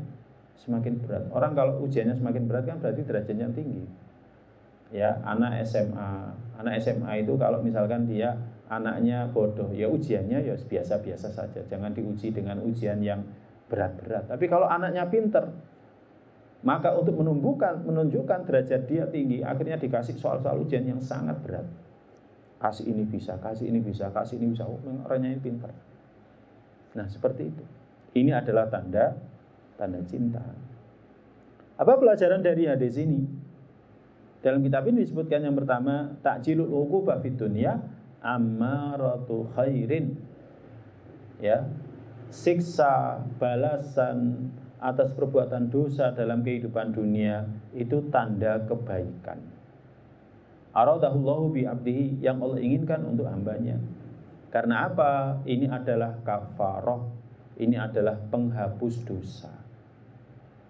semakin berat. Orang kalau ujiannya semakin berat kan berarti derajatnya tinggi. Ya, anak SMA itu kalau misalkan dia anaknya bodoh, ya ujiannya ya biasa-biasa saja. Jangan diuji dengan ujian yang berat-berat. Tapi kalau anaknya pinter, maka untuk menunjukkan derajat dia tinggi, akhirnya dikasih soal-soal ujian yang sangat berat. Kasih ini bisa, kasih ini bisa, kasih ini bisa. Orangnya ini pintar. Nah, seperti itu. Ini adalah tanda cinta. Apa pelajaran dari hadis ini? Dalam kitab ini disebutkan yang pertama, ta'jilul uqubah fid dunya ammaratu khairin. Ya. Siksa balasan atas perbuatan dosa dalam kehidupan dunia itu tanda kebaikan. Aradahullahu bi abdihi, yang Allah inginkan untuk hambanya. Karena apa? Ini adalah kafarah. Ini adalah penghapus dosa.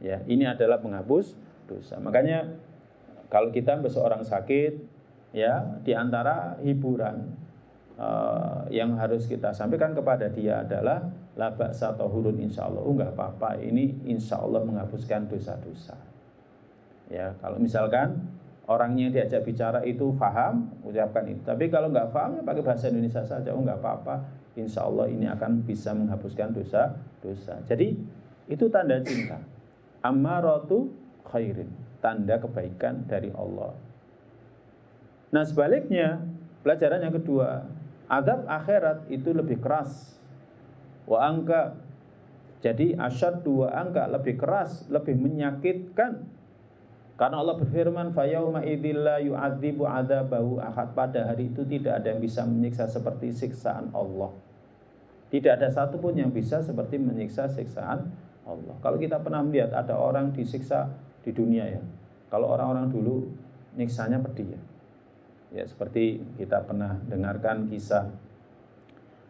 Ya, ini adalah penghapus dosa. Makanya kalau kita seorang sakit, ya, di antara hiburan yang harus kita sampaikan kepada dia adalah la ba'sa tahurun insyaallah. Enggak apa-apa, ini insyaallah menghapuskan dosa-dosa. Ya, kalau misalkan orangnya yang diajak bicara itu paham, ucapkan itu. Tapi kalau nggak paham, ya pakai bahasa Indonesia saja. Oh, nggak apa-apa. Insya Allah ini akan bisa menghapuskan dosa-dosa. Jadi itu tanda cinta. Ammaratu khairin. tanda kebaikan dari Allah. Nah sebaliknya, pelajaran yang kedua, azab akhirat itu lebih keras. Wa angka, jadi asyaddu wa angka, lebih keras, lebih menyakitkan. Karena Allah berfirman, fa yauma idzil la yu'adzibu 'adzabahu ahad. Pada hari itu tidak ada yang bisa menyiksa seperti siksaan Allah. Tidak ada satupun yang bisa seperti menyiksa siksaan Allah. Kalau kita pernah melihat ada orang disiksa di dunia ya. Kalau orang-orang dulu nyiksanya pedih ya. Ya seperti kita pernah dengarkan kisah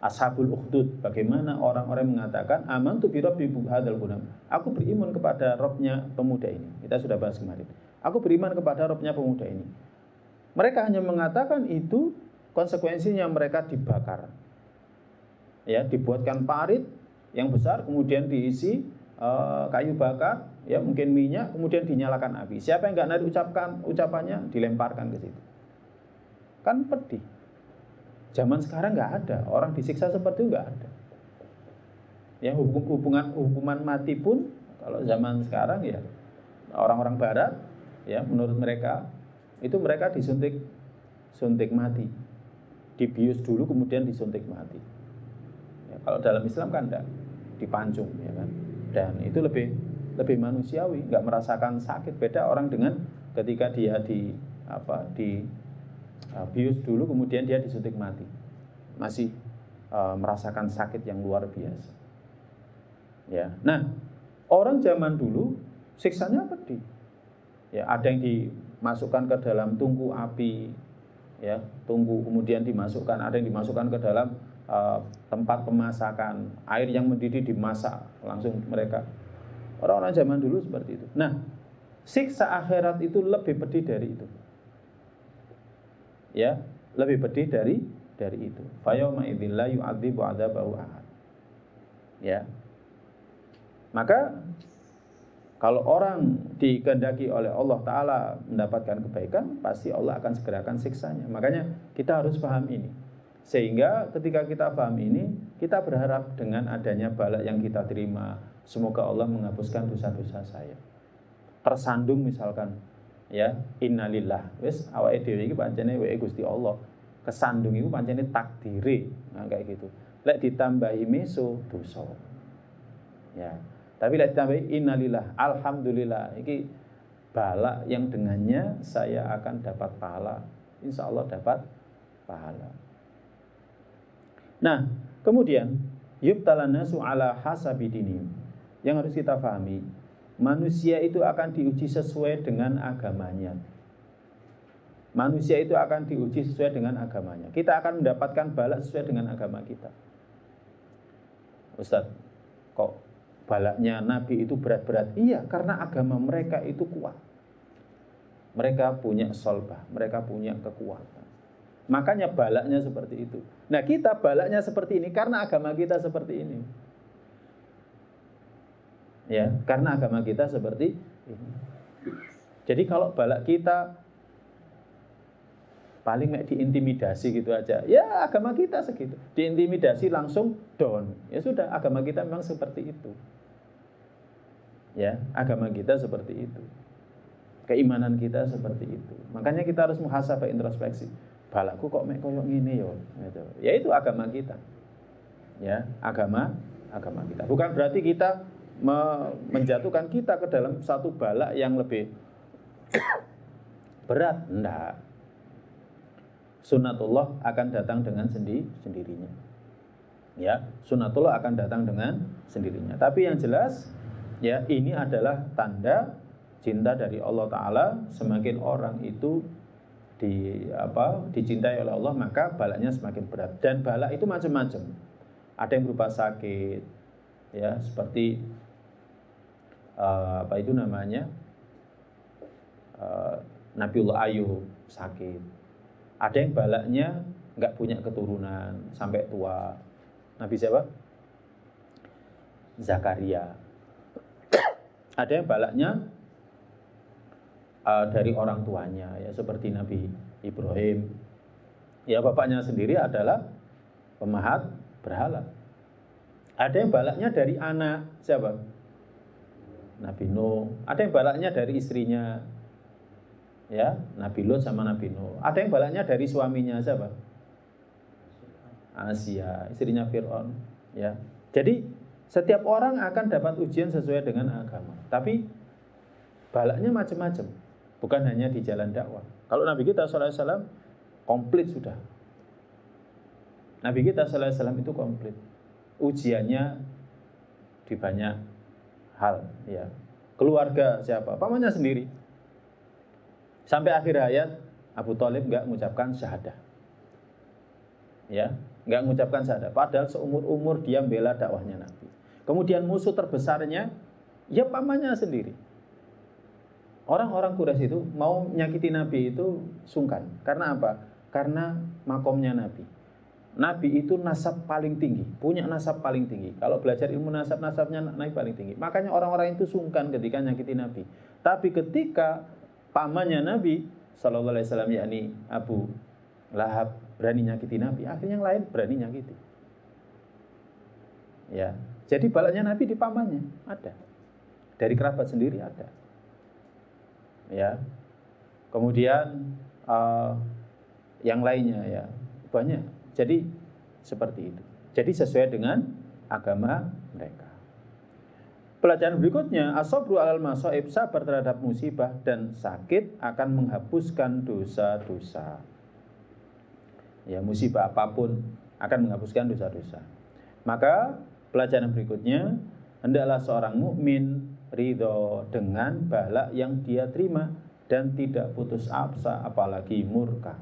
Ashabul Ukhdud, bagaimana orang-orang mengatakan amantu bi rabbi hadzal ghulam. Aku beriman kepada Rabbnya pemuda ini. Kita sudah bahas kemarin. Aku beriman kepada Rabbnya pemuda ini. Mereka hanya mengatakan itu, konsekuensinya mereka dibakar. Ya, dibuatkan parit yang besar, kemudian diisi kayu bakar, ya mungkin minyak, kemudian dinyalakan api. Siapa yang enggak narik ucapannya dilemparkan ke situ. Kan pedih. Zaman sekarang nggak ada orang disiksa seperti itu, nggak ada. Ya hukuman mati pun kalau zaman sekarang ya orang-orang Barat ya menurut mereka itu mereka suntik mati, dibius dulu kemudian disuntik mati. Ya, kalau dalam Islam kan enggak, dipancung ya kan. Dan itu lebih manusiawi, nggak merasakan sakit. Beda orang dengan ketika dia bius dulu kemudian dia disuntik mati, masih merasakan sakit yang luar biasa. Ya, nah orang zaman dulu siksanya pedih. Ya, ada yang dimasukkan ke dalam tungku api, ya tungku kemudian dimasukkan, ada yang dimasukkan ke dalam tempat pemasakan, air yang mendidih dimasak langsung mereka. Orang-orang zaman dulu seperti itu. Nah, siksa akhirat itu lebih pedih dari itu. Ya, lebih pedih dari itu. Fa yauma idzil la yu'adzibu 'adzabahu ahad. Ya. Maka kalau orang dikehendaki oleh Allah Ta'ala mendapatkan kebaikan, pasti Allah akan segerakan siksanya. Makanya kita harus paham ini. Sehingga ketika kita paham ini, kita berharap dengan adanya bala yang kita terima, semoga Allah menghapuskan dosa-dosa saya. Tersandung misalkan, ya innalillah wis awake dhewe iki pancene weke Gusti Allah, kesandung iku pancene takdire. Nah kayak gitu. Lek ditambahi meso dosa. Ya. Tapi lek ditambahi innalillah, alhamdulillah, iki bala yang dengannya saya akan dapat pahala. Insyaallah dapat pahala. Nah, kemudian yubtalan nasu ala hasabi dinihim. Yang harus kita pahami, manusia itu akan diuji sesuai dengan agamanya. Manusia itu akan diuji sesuai dengan agamanya. Kita akan mendapatkan bala sesuai dengan agama kita. Ustaz, kok balaknya Nabi itu berat-berat? Iya, karena agama mereka itu kuat. Mereka punya solbah, mereka punya kekuatan. Makanya balaknya seperti itu. Nah, kita balaknya seperti ini karena agama kita seperti ini. Ya, karena agama kita seperti ini. Jadi kalau balak kita paling diintimidasi gitu aja, ya agama kita segitu. Diintimidasi langsung down. Ya sudah, agama kita memang seperti itu. Ya, agama kita seperti itu. Keimanan kita seperti itu. Makanya kita harus muhasabah, introspeksi. Balakku kok mek koyo ngene yo, gitu. Ya itu agama kita. Ya, agama kita. Bukan berarti kita menjatuhkan kita ke dalam satu balak yang lebih berat, enggak. Sunnatullah akan datang dengan sendirinya. Ya, sunnatullah akan datang dengan sendirinya. Tapi yang jelas, ya ini adalah tanda cinta dari Allah Ta'ala. Semakin orang itu dicintai oleh Allah, maka balaknya semakin berat. Dan balak itu macam-macam. Ada yang berupa sakit, ya seperti Nabiullah Ayub sakit. Ada yang balaknya nggak punya keturunan sampai tua. Nabi siapa? Zakaria. Ada yang balaknya dari orang tuanya, ya seperti Nabi Ibrahim. Ya bapaknya sendiri adalah pemahat berhala. Ada yang balaknya dari anak, siapa? Nabi Nuh. Ada yang balaknya dari istrinya, Ya, Nabi Lot sama Nabi Nuh. Ada yang balaknya dari suaminya siapa? Asia, istrinya Fir'aun. Ya, jadi setiap orang akan dapat ujian sesuai dengan agama. Tapi balaknya macam-macam, bukan hanya di jalan dakwah. Kalau Nabi kita SAW komplit sudah. Nabi kita SAW itu komplit. Ujiannya di banyak hal. Ya, keluarga siapa? Pamannya sendiri. Sampai akhir hayat Abu Thalib nggak mengucapkan syahadah, ya, nggak mengucapkan syahadah. Padahal seumur-umur dia membela dakwahnya Nabi. Kemudian musuh terbesarnya ya pamannya sendiri. Orang-orang Quraisy itu mau menyakiti Nabi itu sungkan. Karena apa? Karena makomnya Nabi. Nabi itu nasab paling tinggi, punya nasab paling tinggi. Kalau belajar ilmu nasabnya Nabi paling tinggi. Makanya orang-orang itu sungkan ketika nyakiti Nabi. Tapi ketika pamannya Nabi Sallallahu Alaihi Wasallam, yakni Abu Lahab, berani nyakiti Nabi, akhirnya yang lain berani nyakiti. Ya, jadi balanya Nabi di pamannya ada, dari kerabat sendiri ada. Ya, kemudian yang lainnya ya banyak. Jadi seperti itu. Jadi sesuai dengan agama mereka. Pelajaran berikutnya, as-sabru 'alal masaib, sabar terhadap musibah dan sakit akan menghapuskan dosa-dosa. Ya, musibah apapun akan menghapuskan dosa-dosa. Maka pelajaran berikutnya, hendaklah seorang mukmin ridho dengan bala yang dia terima dan tidak putus asa apalagi murka.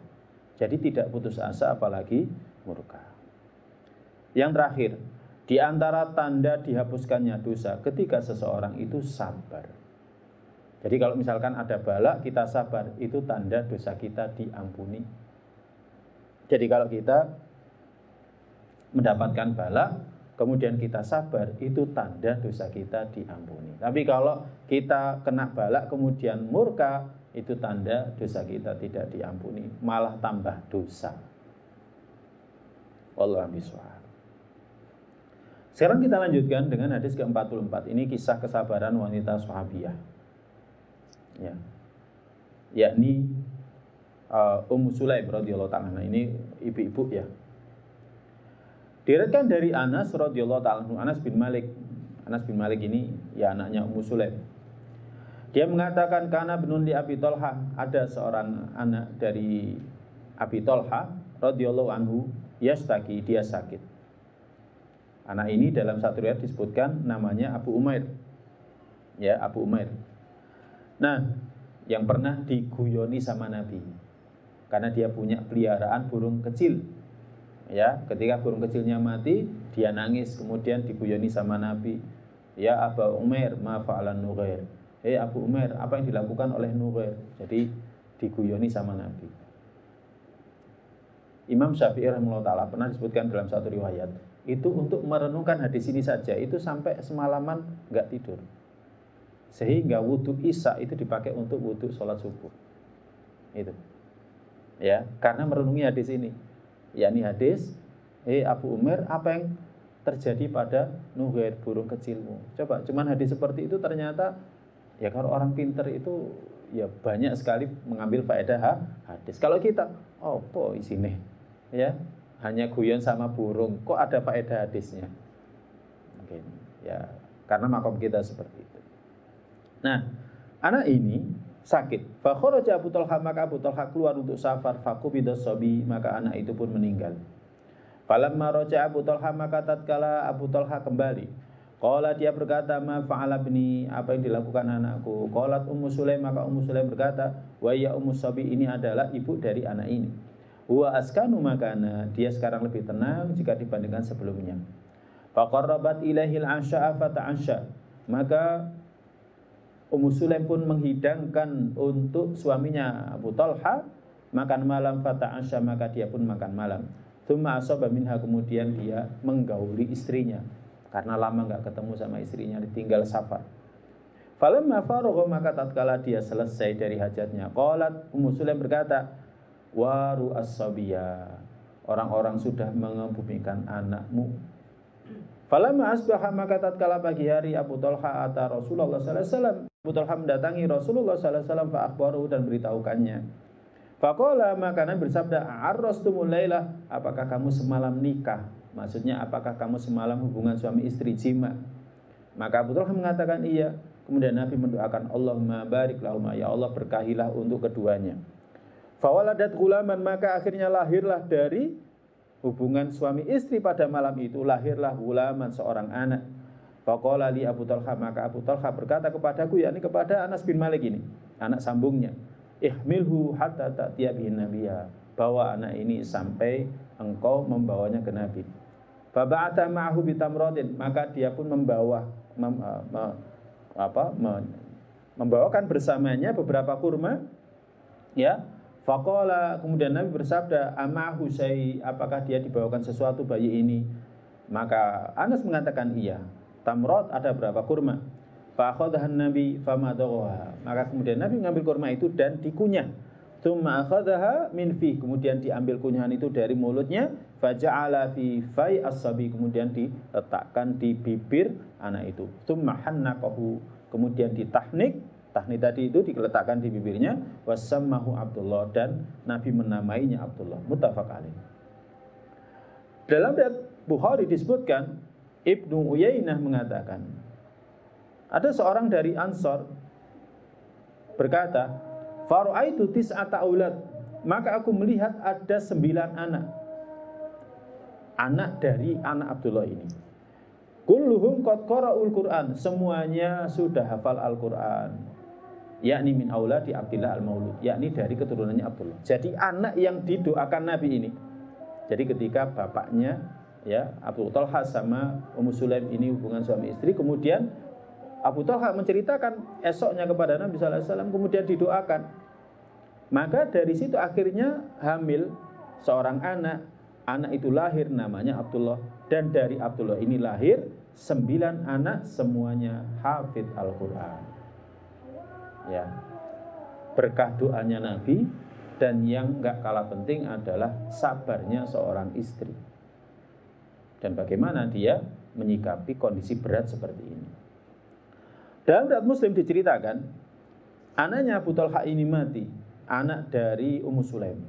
Jadi tidak putus asa apalagi murka. Yang terakhir, di antara tanda dihapuskannya dosa ketika seseorang itu sabar. Jadi kalau misalkan ada bala kita sabar, itu tanda dosa kita diampuni. Jadi kalau kita mendapatkan bala kemudian kita sabar, itu tanda dosa kita diampuni. Tapi kalau kita kena bala kemudian murka, itu tanda dosa kita tidak diampuni, malah tambah dosa. Wallahu a'lam. Sekarang kita lanjutkan dengan hadis ke-44. Ini kisah kesabaran wanita sahabiyah. Ya. Yakni Ummu Sulaim radhiyallahu ta'ala. Ini ibu-ibu ya. Diriwayatkan dari Anas radhiyallahu ta'ala, Anas bin Malik. Anas bin Malik ini ya anaknya Ummu Sulaim. Dia mengatakan kana ibnun li Abi Thalha, ada seorang anak dari Abi Thalha radhiyallahu anhu yastaki, dia sakit. Anak ini dalam satu riwayat disebutkan namanya Abu Umair. Ya, Abu Umair. Nah, yang pernah diguyoni sama Nabi. Karena dia punya peliharaan burung kecil. Ya, ketika burung kecilnya mati, dia nangis, kemudian diguyoni sama Nabi. Ya Abu Umair, ma fa'alan Nughair. Abu Umair, apa yang dilakukan oleh Nughair? Jadi diguyoni sama Nabi. Imam Syafi'i rahimahullah ta'ala pernah disebutkan dalam satu riwayat, itu untuk merenungkan hadis ini saja, itu sampai semalaman enggak tidur. Sehingga wudhu isya itu dipakai untuk wudhu sholat subuh. Itu. Ya, karena merenungi hadis ini. Yakni hadis, Abu Umair, apa yang terjadi pada Nughair, burung kecilmu? Coba, cuman hadis seperti itu ternyata, ya kalau orang pinter itu ya banyak sekali mengambil faedah hadis. Kalau kita, apa isine? Ya, hanya guyon sama burung, kok ada faedah hadisnya? Mungkin ya karena makom kita seperti itu. Nah, anak ini sakit. Fa kharaja Abu Thalha, maka Abu Thalha keluar untuk safar, faqubidas sabi, maka anak itu pun meninggal. Falamma raja Abu Thalha, maka tatkala Abu Thalha kembali, qala, dia berkata, ma fa'ala ibni, apa yang dilakukan anakku? Qalat Ummu Sulaim, maka Ummu Sulaim berkata, wa ya Ummu Sabi, ini adalah ibu dari anak ini. Huwa askanu makana, dia sekarang lebih tenang jika dibandingkan sebelumnya. Faqarrabat ilaihil asya'a fata'asya, maka Ummu Sulaim pun menghidangkan untuk suaminya Abu Thalha makan malam, fata'asya, maka dia pun makan malam. Tsumma asaba minha, kemudian dia menggauli istrinya karena lama enggak ketemu sama istrinya, ditinggal safar. Falamma faragha, maka tatkala dia selesai dari hajatnya, qalat, Ummu Sulaim berkata, waru as-sabiya, orang-orang sudah mengebumikan anakmu. Falamma asbaha, maka tatkala pagi hari Abu Thalha ata Rasulullah sallallahu alaihi wasallam, Abu Talha mendatangi Rasulullah sallallahu alaihi wasallam fa akhbarahu dan beritahukannya. Faqala, maka Nabi bersabda, "Arrastumul laila?" Apakah kamu semalam nikah? Maksudnya apakah kamu semalam hubungan suami istri jima? Maka Abu Talha mengatakan iya. Kemudian Nabi mendoakan, Allahumma barik lahuma, ya Allah berkahilah untuk keduanya. Fawaladat gulaman, maka akhirnya lahirlah dari hubungan suami istri pada malam itu, lahirlah gulaman, seorang anak. Faqala li Abu Talha, maka Abu Talha berkata kepadaku, yakni kepada Anas bin Malik ini, anak sambungnya, ihmilhu hatta ta'tiya bihin nabiyya, bawa anak ini sampai engkau membawanya ke Nabi. Faba'ata ma'ahu bitamradin, maka dia pun membawakan bersamanya beberapa kurma, ya. Faqala, kemudian Nabi bersabda, amahu syai, apakah dia dibawakan sesuatu bayi ini? Maka Anas mengatakan iya. Tamrod, ada berapa kurma? Fa akhadhahan Nabi famadaghaha, maka kemudian Nabi mengambil kurma itu dan dikunyah. Tsumma akhadhaha min fi, kemudian diambil kunyahan itu dari mulutnya. Fa ja'ala fi fai as-sabi, kemudian diletakkan di bibir anak itu. Tsumma hannaqahu, kemudian ditahnik. Tahnik tadi itu diletakkan di bibirnya. Wasammahu Abdullah, dan Nabi menamainya Abdullah. Muttafaq alaih. Dalam riwayat Bukhari disebutkan, Ibnu Uyainah mengatakan, ada seorang dari Ansor berkata, faru'aitu tis'ata aulad, maka aku melihat ada 9 anak dari anak Abdullah ini. Kulluhum qad qara'ul Qur'an, semuanya sudah hafal Al-Qur'an. Yakni min auladi Abdillah al-Maulud, yakni dari keturunannya Abdullah. Jadi anak yang didoakan Nabi ini. Jadi ketika bapaknya, ya, Abu Talha sama Ummu Sulaim ini hubungan suami istri, kemudian Abu Talha menceritakan esoknya kepada Nabi sallallahu alaihi wasallam, kemudian didoakan. Maka dari situ akhirnya hamil seorang anak. Anak itu lahir namanya Abdullah, dan dari Abdullah ini lahir 9 anak, semuanya hafidz Al-Qur'an. Ya. Berkah doanya Nabi, dan yang enggak kalah penting adalah sabarnya seorang istri. Dan bagaimana dia menyikapi kondisi berat seperti ini. Dalam riwayat Muslim diceritakan, anaknya Abu Talha ini mati, anak dari Ummu Sulaim.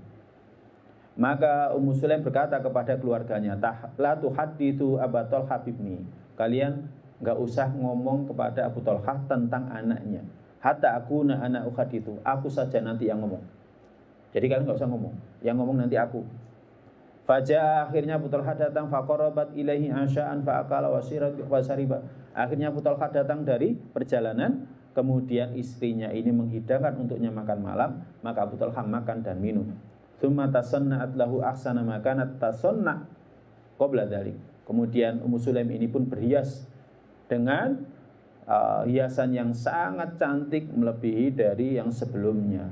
Maka Ummu Sulaim berkata kepada keluarganya, la tuhadditsu Abu Talha bibni, kalian enggak usah ngomong kepada Abu Talha tentang anaknya. Hatta akuna ana ukhaditsu, aku saja nanti yang ngomong. Jadi kalian enggak usah ngomong, yang ngomong nanti aku. Faja, akhirnya Abu Talha datang, faqarabat ilaihi asya'an fa'akala wasariba. Akhirnya Abu Talha datang dari perjalanan, kemudian istrinya ini menghidangkan untuknya makan malam, maka Abu Talha makan dan minum. Tsumma tasanna'at lahu ahsana ma kanat tasanna' qabla dzalik. Kemudian Ummu Sulaim ini pun berhias dengan hiasan yang sangat cantik, melebihi dari yang sebelumnya.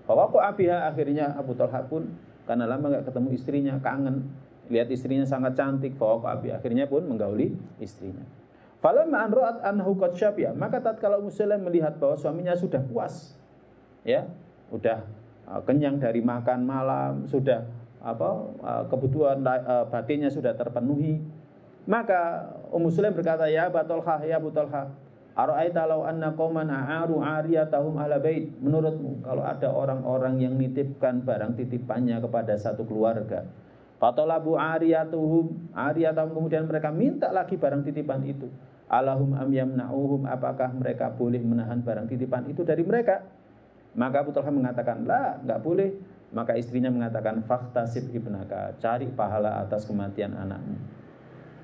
Fawaqa'a abiha, akhirnya Abu Talha pun karena lama enggak ketemu istrinya, kangen lihat istrinya sangat cantik. Fawaqa'a abiha, akhirnya pun menggauli istrinya. Falamma an ra'at annahu qad syabi'a, maka tatkala Ummu Sulaim melihat bahwa suaminya sudah puas, ya, sudah kenyang dari makan malam, sudah kebutuhan batinnya sudah terpenuhi, maka Ummu Sulaim berkata, ya Abu Talha, ya Abu Talha, ara'aita law anna qauman a'aru 'ariyatahum ala bait, menurutmu kalau ada orang-orang yang nitipkan barang titipannya kepada satu keluarga, fatalabu 'ariyatahum, kemudian mereka minta lagi barang titipan itu, alahum am yamna'uhum, apakah mereka boleh menahan barang titipan itu dari mereka? Maka Abu Talha mengatakan, la, enggak boleh. Maka istrinya mengatakan, fakhtasib ibnaka, cari pahala atas kematian anakmu.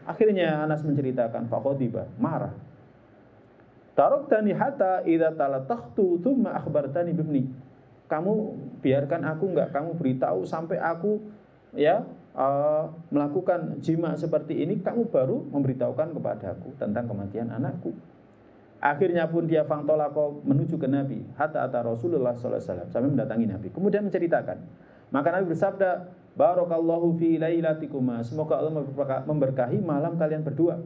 Akhirnya Anas menceritakan, faqadiba, marah. Taraktani hatta idza talatakhtu tsumma akhbartani bibni. Kamu biarkan aku enggak, kamu beritahu sampai aku melakukan jima seperti ini, kamu baru memberitahukan kepadaku tentang kematian anakku. Akhirnya pun dia fangtolako menuju ke Nabi, hatta ata Rasulullah sallallahu alaihi wasallam, sampai mendatangi Nabi. Kemudian menceritakan. Maka Nabi bersabda, barakallahu fi lailatikuma, semoga Allah memberkahi malam kalian berdua.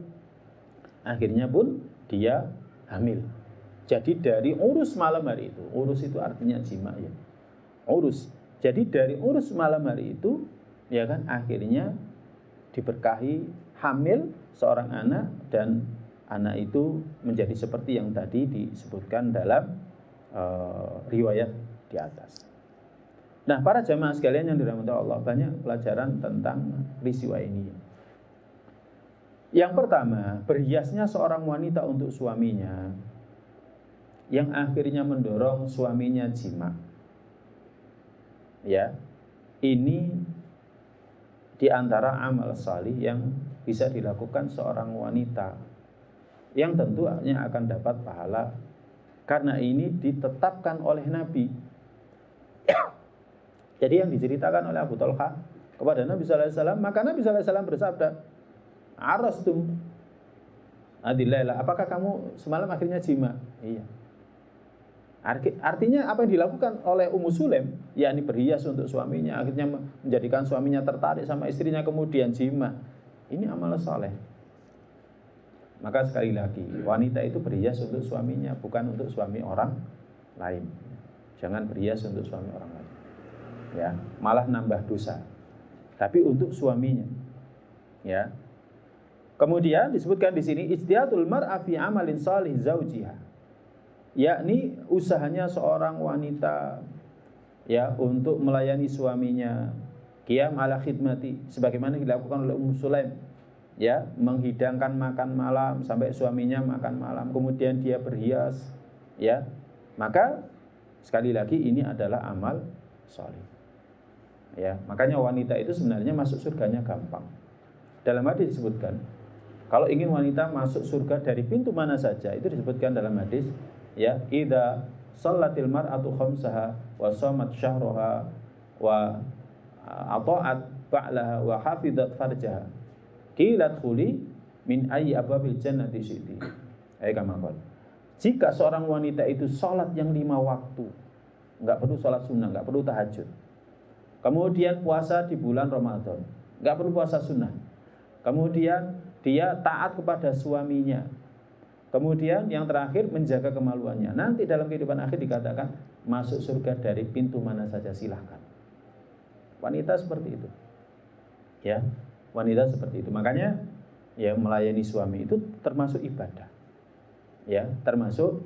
Akhirnya pun dia hamil. Jadi dari urus malam hari itu, urus itu artinya jima, ya. Urus. Jadi dari urus malam hari itu, ya kan, akhirnya diberkahi hamil seorang anak, dan anak itu menjadi seperti yang tadi disebutkan dalam riwayat di atas. Nah, para jamaah sekalian yang dirahmati Allah, banyak pelajaran tentang peristiwa ini. Yang pertama, berhiasnya seorang wanita untuk suaminya yang akhirnya mendorong suaminya jima. Ya, ini di antara amal salih yang bisa dilakukan seorang wanita yang tentunya akan dapat pahala, karena ini ditetapkan oleh Nabi. Jadi yang diceritakan oleh Abu Talha kepada Nabi sallallahu alaihi wasallam, maka Nabi sallallahu alaihi wasallam bersabda, "Arastum adillaila, apakah kamu semalam akhirnya jima?" Iya. Artinya apa yang dilakukan oleh Ummu Sulaim, yakni berhias untuk suaminya, akhirnya menjadikan suaminya tertarik sama istrinya, kemudian jima. Ini amal saleh. Maka sekali lagi, wanita itu berhias untuk suaminya, bukan untuk suami orang lain. Jangan berhias untuk suami orang lain. Ya, malah nambah dosa. Tapi untuk suaminya. Ya. Kemudian disebutkan di sini ijtihatul mar'a fi amalin salih zaujiha. Yakni usahanya seorang wanita ya untuk melayani suaminya, qiyam ala khidmati, sebagaimana dilakukan oleh Ummu Sulaim. Ya, menghidangkan makan malam sampai suaminya makan malam, kemudian dia berhias, ya. Maka sekali lagi ini adalah amal saleh. Ya, makanya wanita itu sebenarnya masuk surganya gampang. Dalam hadis disebutkan, kalau ingin wanita masuk surga dari pintu mana saja, itu disebutkan dalam hadis, ya, idza shallatil mar'atu khamsaha wa shamat syahraha wa ata'at ba'laha wa hafizat farjaha qilat khuli min ayyi abwabil jannati syi'ti. Kama qala. Jika seorang wanita itu sholat yang 5 waktu, enggak perlu sholat sunnah, enggak perlu tahajud, kemudian puasa di bulan Ramadan, enggak perlu puasa sunnah, kemudian dia taat kepada suaminya, kemudian yang terakhir menjaga kemaluannya, nanti dalam kehidupan akhir dikatakan masuk surga dari pintu mana saja, silahkan. Wanita seperti itu. Ya, wanita seperti itu. Makanya ya melayani suami itu termasuk ibadah. Ya, termasuk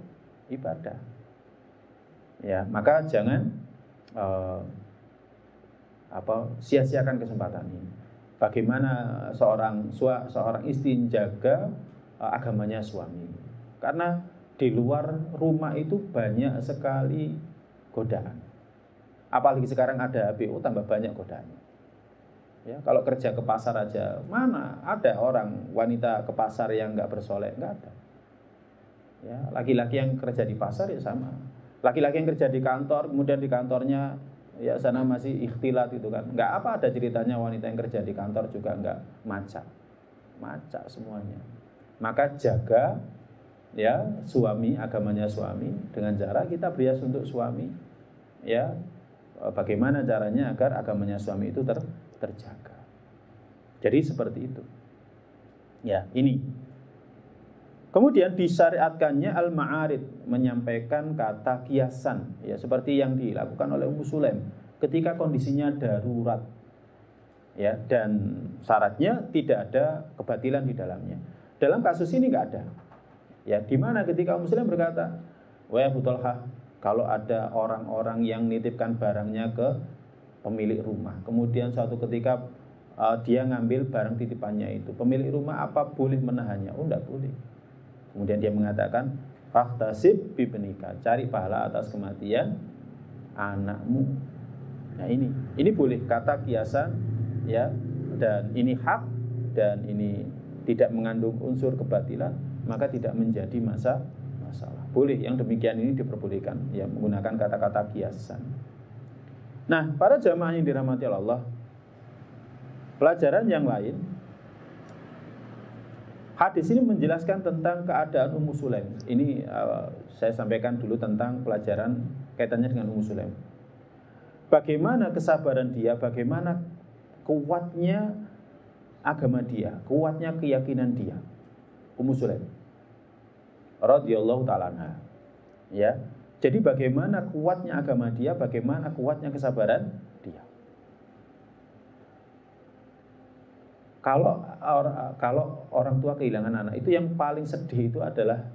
ibadah. Ya, maka jangan sia-siakan kesempatan ini. Bagaimana seorang istri menjaga agamanya suami. Karena di luar rumah itu banyak sekali godaan. Apalagi sekarang ada HBU, tambah banyak godaannya. Ya, kalau kerja ke pasar aja, mana ada orang wanita ke pasar yang nggak bersoleh? Nggak ada. Ya, laki-laki yang kerja di pasar ya sama. Laki-laki yang kerja di kantor, kemudian di kantornya ya sana masih ikhtilat itu kan. Nggak apa ada ceritanya wanita yang kerja di kantor juga nggak macak semuanya. Maka jaga ya suami, agamanya suami dengan cara kita berhias untuk suami. Ya, bagaimana caranya agar agamanya suami itu terjaga. Jadi seperti itu. Ya, ini. Kemudian disyariatkannya al-ma'arid, menyampaikan kata kiasan, ya seperti yang dilakukan oleh Ummu Sulaim ketika kondisinya darurat, ya, dan syaratnya tidak ada kebatilan di dalamnya. Dalam kasus ini nggak ada, ya, di mana ketika Ummu Sulaim berkata, "Wahai Abu Talha, kalau ada orang-orang yang nitipkan barangnya ke pemilik rumah, kemudian suatu ketika dia ngambil barang titipannya itu, pemilik rumah apa boleh menahannya?" Oh, enggak boleh. Kemudian dia mengatakan, "Fahtasib bibnika, cari pahala atas kematian anakmu." Nah, ini boleh kata kiasan, ya, dan ini hak, dan ini tidak mengandung unsur kebatilan, maka tidak menjadi masalah. Boleh, yang demikian ini diperbolehkan, ya, menggunakan kata-kata kiasan. Nah, para jamaah yang dirahmati Allah, pelajaran yang lain, hadis ini menjelaskan tentang keadaan Ummu Sulaim. Ini saya sampaikan dulu tentang pelajaran kaitannya dengan Ummu Sulaim. Bagaimana kesabaran dia, bagaimana kuatnya agama dia, kuatnya keyakinan dia, Ummu Sulaim radhiyallahu ta'ala anha. Ya. Jadi bagaimana kuatnya agama dia, bagaimana kuatnya kesabaran dia. Kalau orang tua kehilangan anak, itu yang paling sedih itu adalah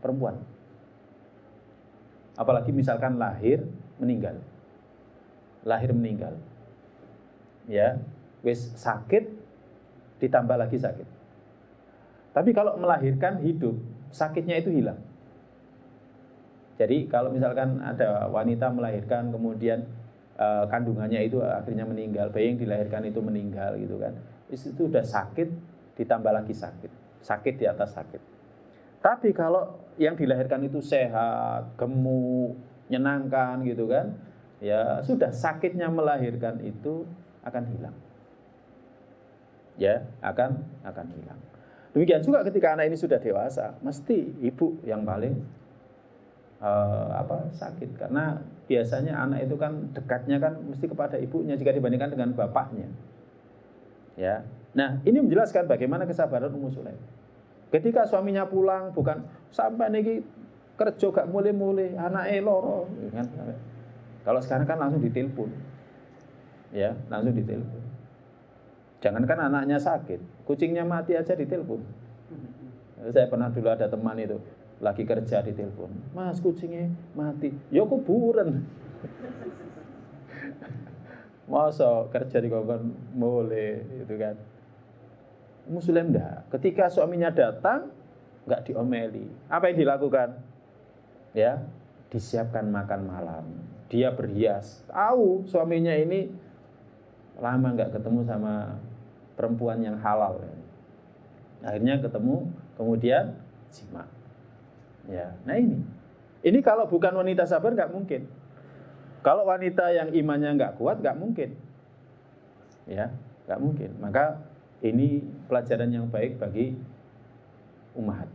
perempuan. Apalagi misalkan lahir meninggal. Ya, wis sakit ditambah lagi sakit. Tapi kalau melahirkan hidup, sakitnya itu hilang. Jadi kalau misalkan ada wanita melahirkan kemudian kandungannya itu akhirnya meninggal, bayi yang dilahirkan itu meninggal gitu kan, itu udah sakit ditambah lagi sakit di atas sakit. Tapi kalau yang dilahirkan itu sehat, gemuk, menyenangkan gitu kan, ya sudah, sakitnya melahirkan itu akan hilang. Ya, akan hilang. Demikian juga ketika anak ini sudah dewasa, mesti ibu yang paling sakit, karena biasanya anak itu kan dekatnya kan mesti kepada ibunya jika dibandingkan dengan bapaknya. Ya. Nah, ini menjelaskan bagaimana kesabaran Ummu Sulaim. Ketika suaminya pulang, bukan sampai niki kerja gak mulai-mulai, anake loro, kan. Kalau sekarang kan langsung ditelepon. Ya, langsung ditelepon. Jangankan anaknya sakit, kucingnya mati aja ditelepon. Saya pernah dulu ada teman itu lagi kerja di telepon, "Mas, kucingnya mati." Ya kuburan. Masa kerja di kongkon boleh itu kan. Muslim enggak. Ketika suaminya datang enggak diomeli. Apa yang dilakukan? Ya, disiapkan makan malam. Dia berhias. Tahu suaminya ini lama enggak ketemu sama perempuan yang halal. Akhirnya ketemu, kemudian jima. Ya, nah ini kalau bukan wanita sabar nggak mungkin. Kalau wanita yang imannya nggak kuat nggak mungkin. Ya, nggak mungkin. Maka ini pelajaran yang baik bagi ummahat.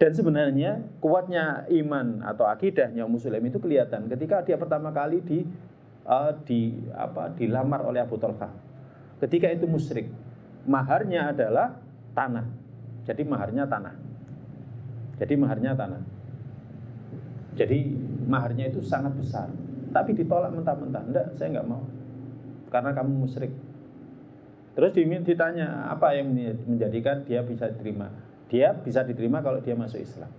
Dan sebenarnya kuatnya iman atau akidahnya Ummu Sulaim itu kelihatan ketika dia pertama kali dilamar oleh Abu Talha. Ketika itu musyrik, maharnya adalah tanah. Jadi maharnya tanah. Jadi maharnya itu sangat besar. Tapi ditolak mentah-mentah. Enggak, saya enggak mau. Karena kamu musyrik. Terus ditanya, apa yang menjadikan dia bisa diterima? Dia bisa diterima kalau dia masuk Islam.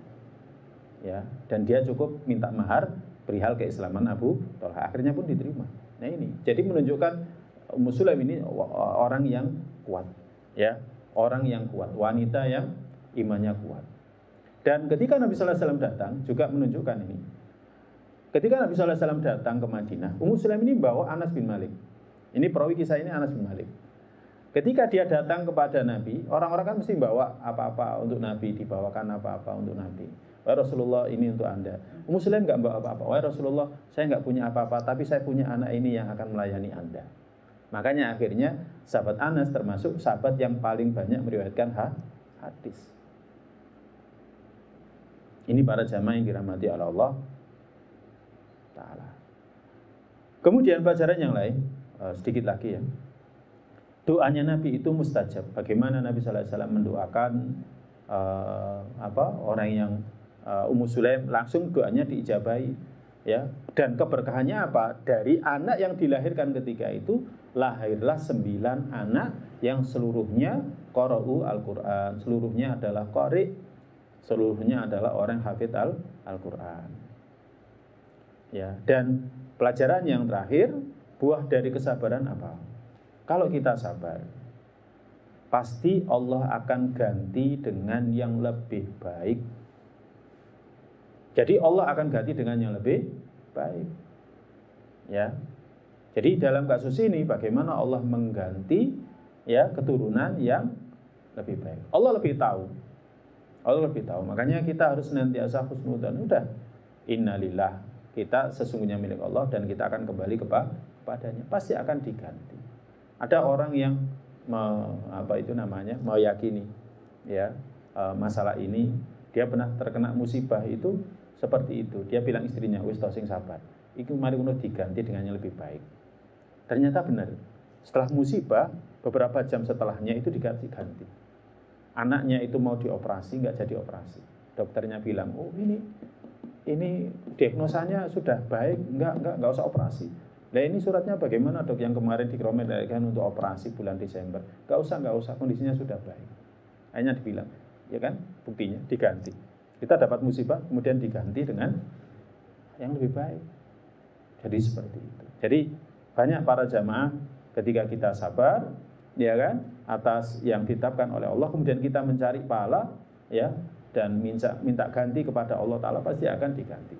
Ya, dan dia cukup minta mahar perihal keislaman Abu Talha. Akhirnya pun diterima. Nah ini. Jadi menunjukkan Ummu Sulaim ini orang yang kuat. Ya, orang yang kuat, wanita yang imannya kuat. Dan ketika Nabi sallallahu alaihi wasallam datang juga menunjukkan ini. Ketika Nabi sallallahu alaihi wasallam datang ke Madinah, Ummu Sulaim ini bawa Anas bin Malik. Ini perawi kisah ini Anas bin Malik. Ketika dia datang kepada Nabi, orang-orang kan mesti bawa apa-apa untuk Nabi, dibawakan apa-apa untuk Nabi. Wahai Rasulullah, ini untuk Anda. Ummu Sulaim enggak bawa apa-apa. Wahai Rasulullah, saya enggak punya apa-apa, tapi saya punya anak ini yang akan melayani Anda. Makanya akhirnya sahabat Anas termasuk sahabat yang paling banyak meriwayatkan hadis. Ini para jamaah yang dirahmati oleh Allah Ta'ala. Kemudian pelajaran yang lain, sedikit lagi ya. Doanya Nabi itu mustajab. Bagaimana Nabi sallallahu alaihi wasallam mendoakan orang yang Ummu Sulaim, langsung doanya diijabahi, ya. Dan keberkahannya apa? Dari anak yang dilahirkan ketika itu lahirlah 9 anak yang seluruhnya qara'u Al-Qur'an, seluruhnya adalah qari', seluruhnya adalah orang hafid Al-Qur'an. Ya, dan pelajaran yang terakhir, buah dari kesabaran apa? Kalau kita sabar, pasti Allah akan ganti dengan yang lebih baik. Jadi Allah akan ganti dengan yang lebih baik. Ya. Jadi dalam kasus ini bagaimana Allah mengganti ya keturunan yang lebih baik. Allah lebih tahu. Allah lebih tahu. Makanya kita harus senantiasa husnudzon. Udah, innalillah, kita sesungguhnya milik Allah dan kita akan kembali kepadanya. Pasti akan diganti. Ada orang yang meyakini ya masalah ini, dia pernah terkena musibah itu seperti itu. Dia bilang istrinya, "Wis to sing sabar. Iku mari ngono diganti dengan yang lebih baik." Ternyata benar. Setelah musibah, beberapa jam setelahnya itu diganti. Anaknya itu mau dioperasi, nggak jadi operasi. Dokternya bilang, "Oh ini diagnosanya sudah baik, nggak usah operasi." Nah ini suratnya bagaimana dok, yang kemarin direkomendasikan untuk operasi bulan Desember? Gak usah, kondisinya sudah baik. Akhirnya dibilang, ya kan, buktinya diganti. Kita dapat musibah, kemudian diganti dengan yang lebih baik. Jadi seperti itu. Jadi banyak para jamaah ketika kita sabar, ya kan, atas yang ditetapkan oleh Allah, kemudian kita mencari pahala, ya, dan minta ganti kepada Allah Ta'ala, pasti akan diganti.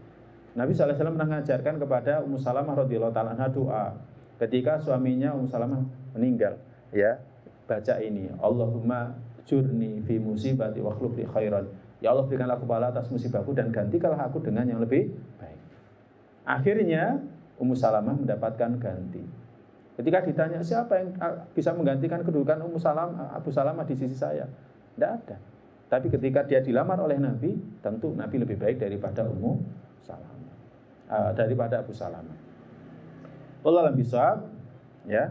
Nabi SAW pernah mengajarkan kepada Ummu Salamah radhiyallahu ta'ala anha doa ketika suaminya Ummu Salamah meninggal, ya, baca ini, Allahumma jurni fi musibati wa akhluf li khairan. Ya Allah, berikanlah aku pahala atas musibahku dan gantikanlah aku dengan yang lebih baik. Akhirnya Ummu Salamah mendapatkan ganti. Ketika ditanya siapa yang bisa menggantikan kedudukan Ummu Salamah, Abu Salamah di sisi saya, tidak ada. Tapi ketika dia dilamar oleh Nabi, tentu Nabi lebih baik daripada Ummu Salamah, daripada Abu Salamah. Wallahu a'lam bishawab. Ya,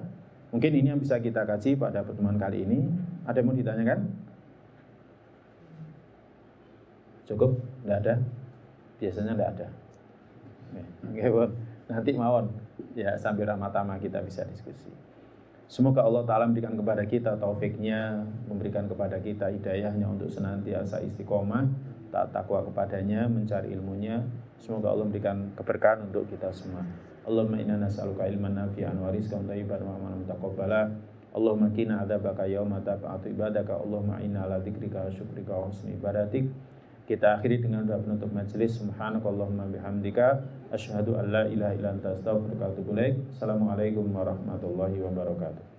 mungkin ini yang bisa kita kaji pada pertemuan kali ini. Ada yang mau ditanyakan? Cukup? Tidak ada? Biasanya tidak ada. Oke, nanti mawon. Ya, sambil ramah-tamah kita bisa diskusi. Semoga Allah Ta'ala memberikan kepada kita taufiknya, memberikan kepada kita hidayahnya untuk senantiasa istiqomah, taat takwa kepadanya, mencari ilmunya. Semoga Allah memberikan keberkahan untuk kita semua. Allahumma inna nas'aluka ilman nafi'an wa rizqan thayyiban wa amalan mutaqabbala. Allahumma qina adzabaka yauma tab'atu ibadaka. Allahumma inna ala dzikrika wa syukrika wa husni ibadatik. Kita akhiri dengan doa penutup majelis. Subhanakallahumma bihamdika asyhadu an la ilaha illa anta astaghfiruka wa atubu ilaik. Assalamualaikum warahmatullahi wabarakatuh.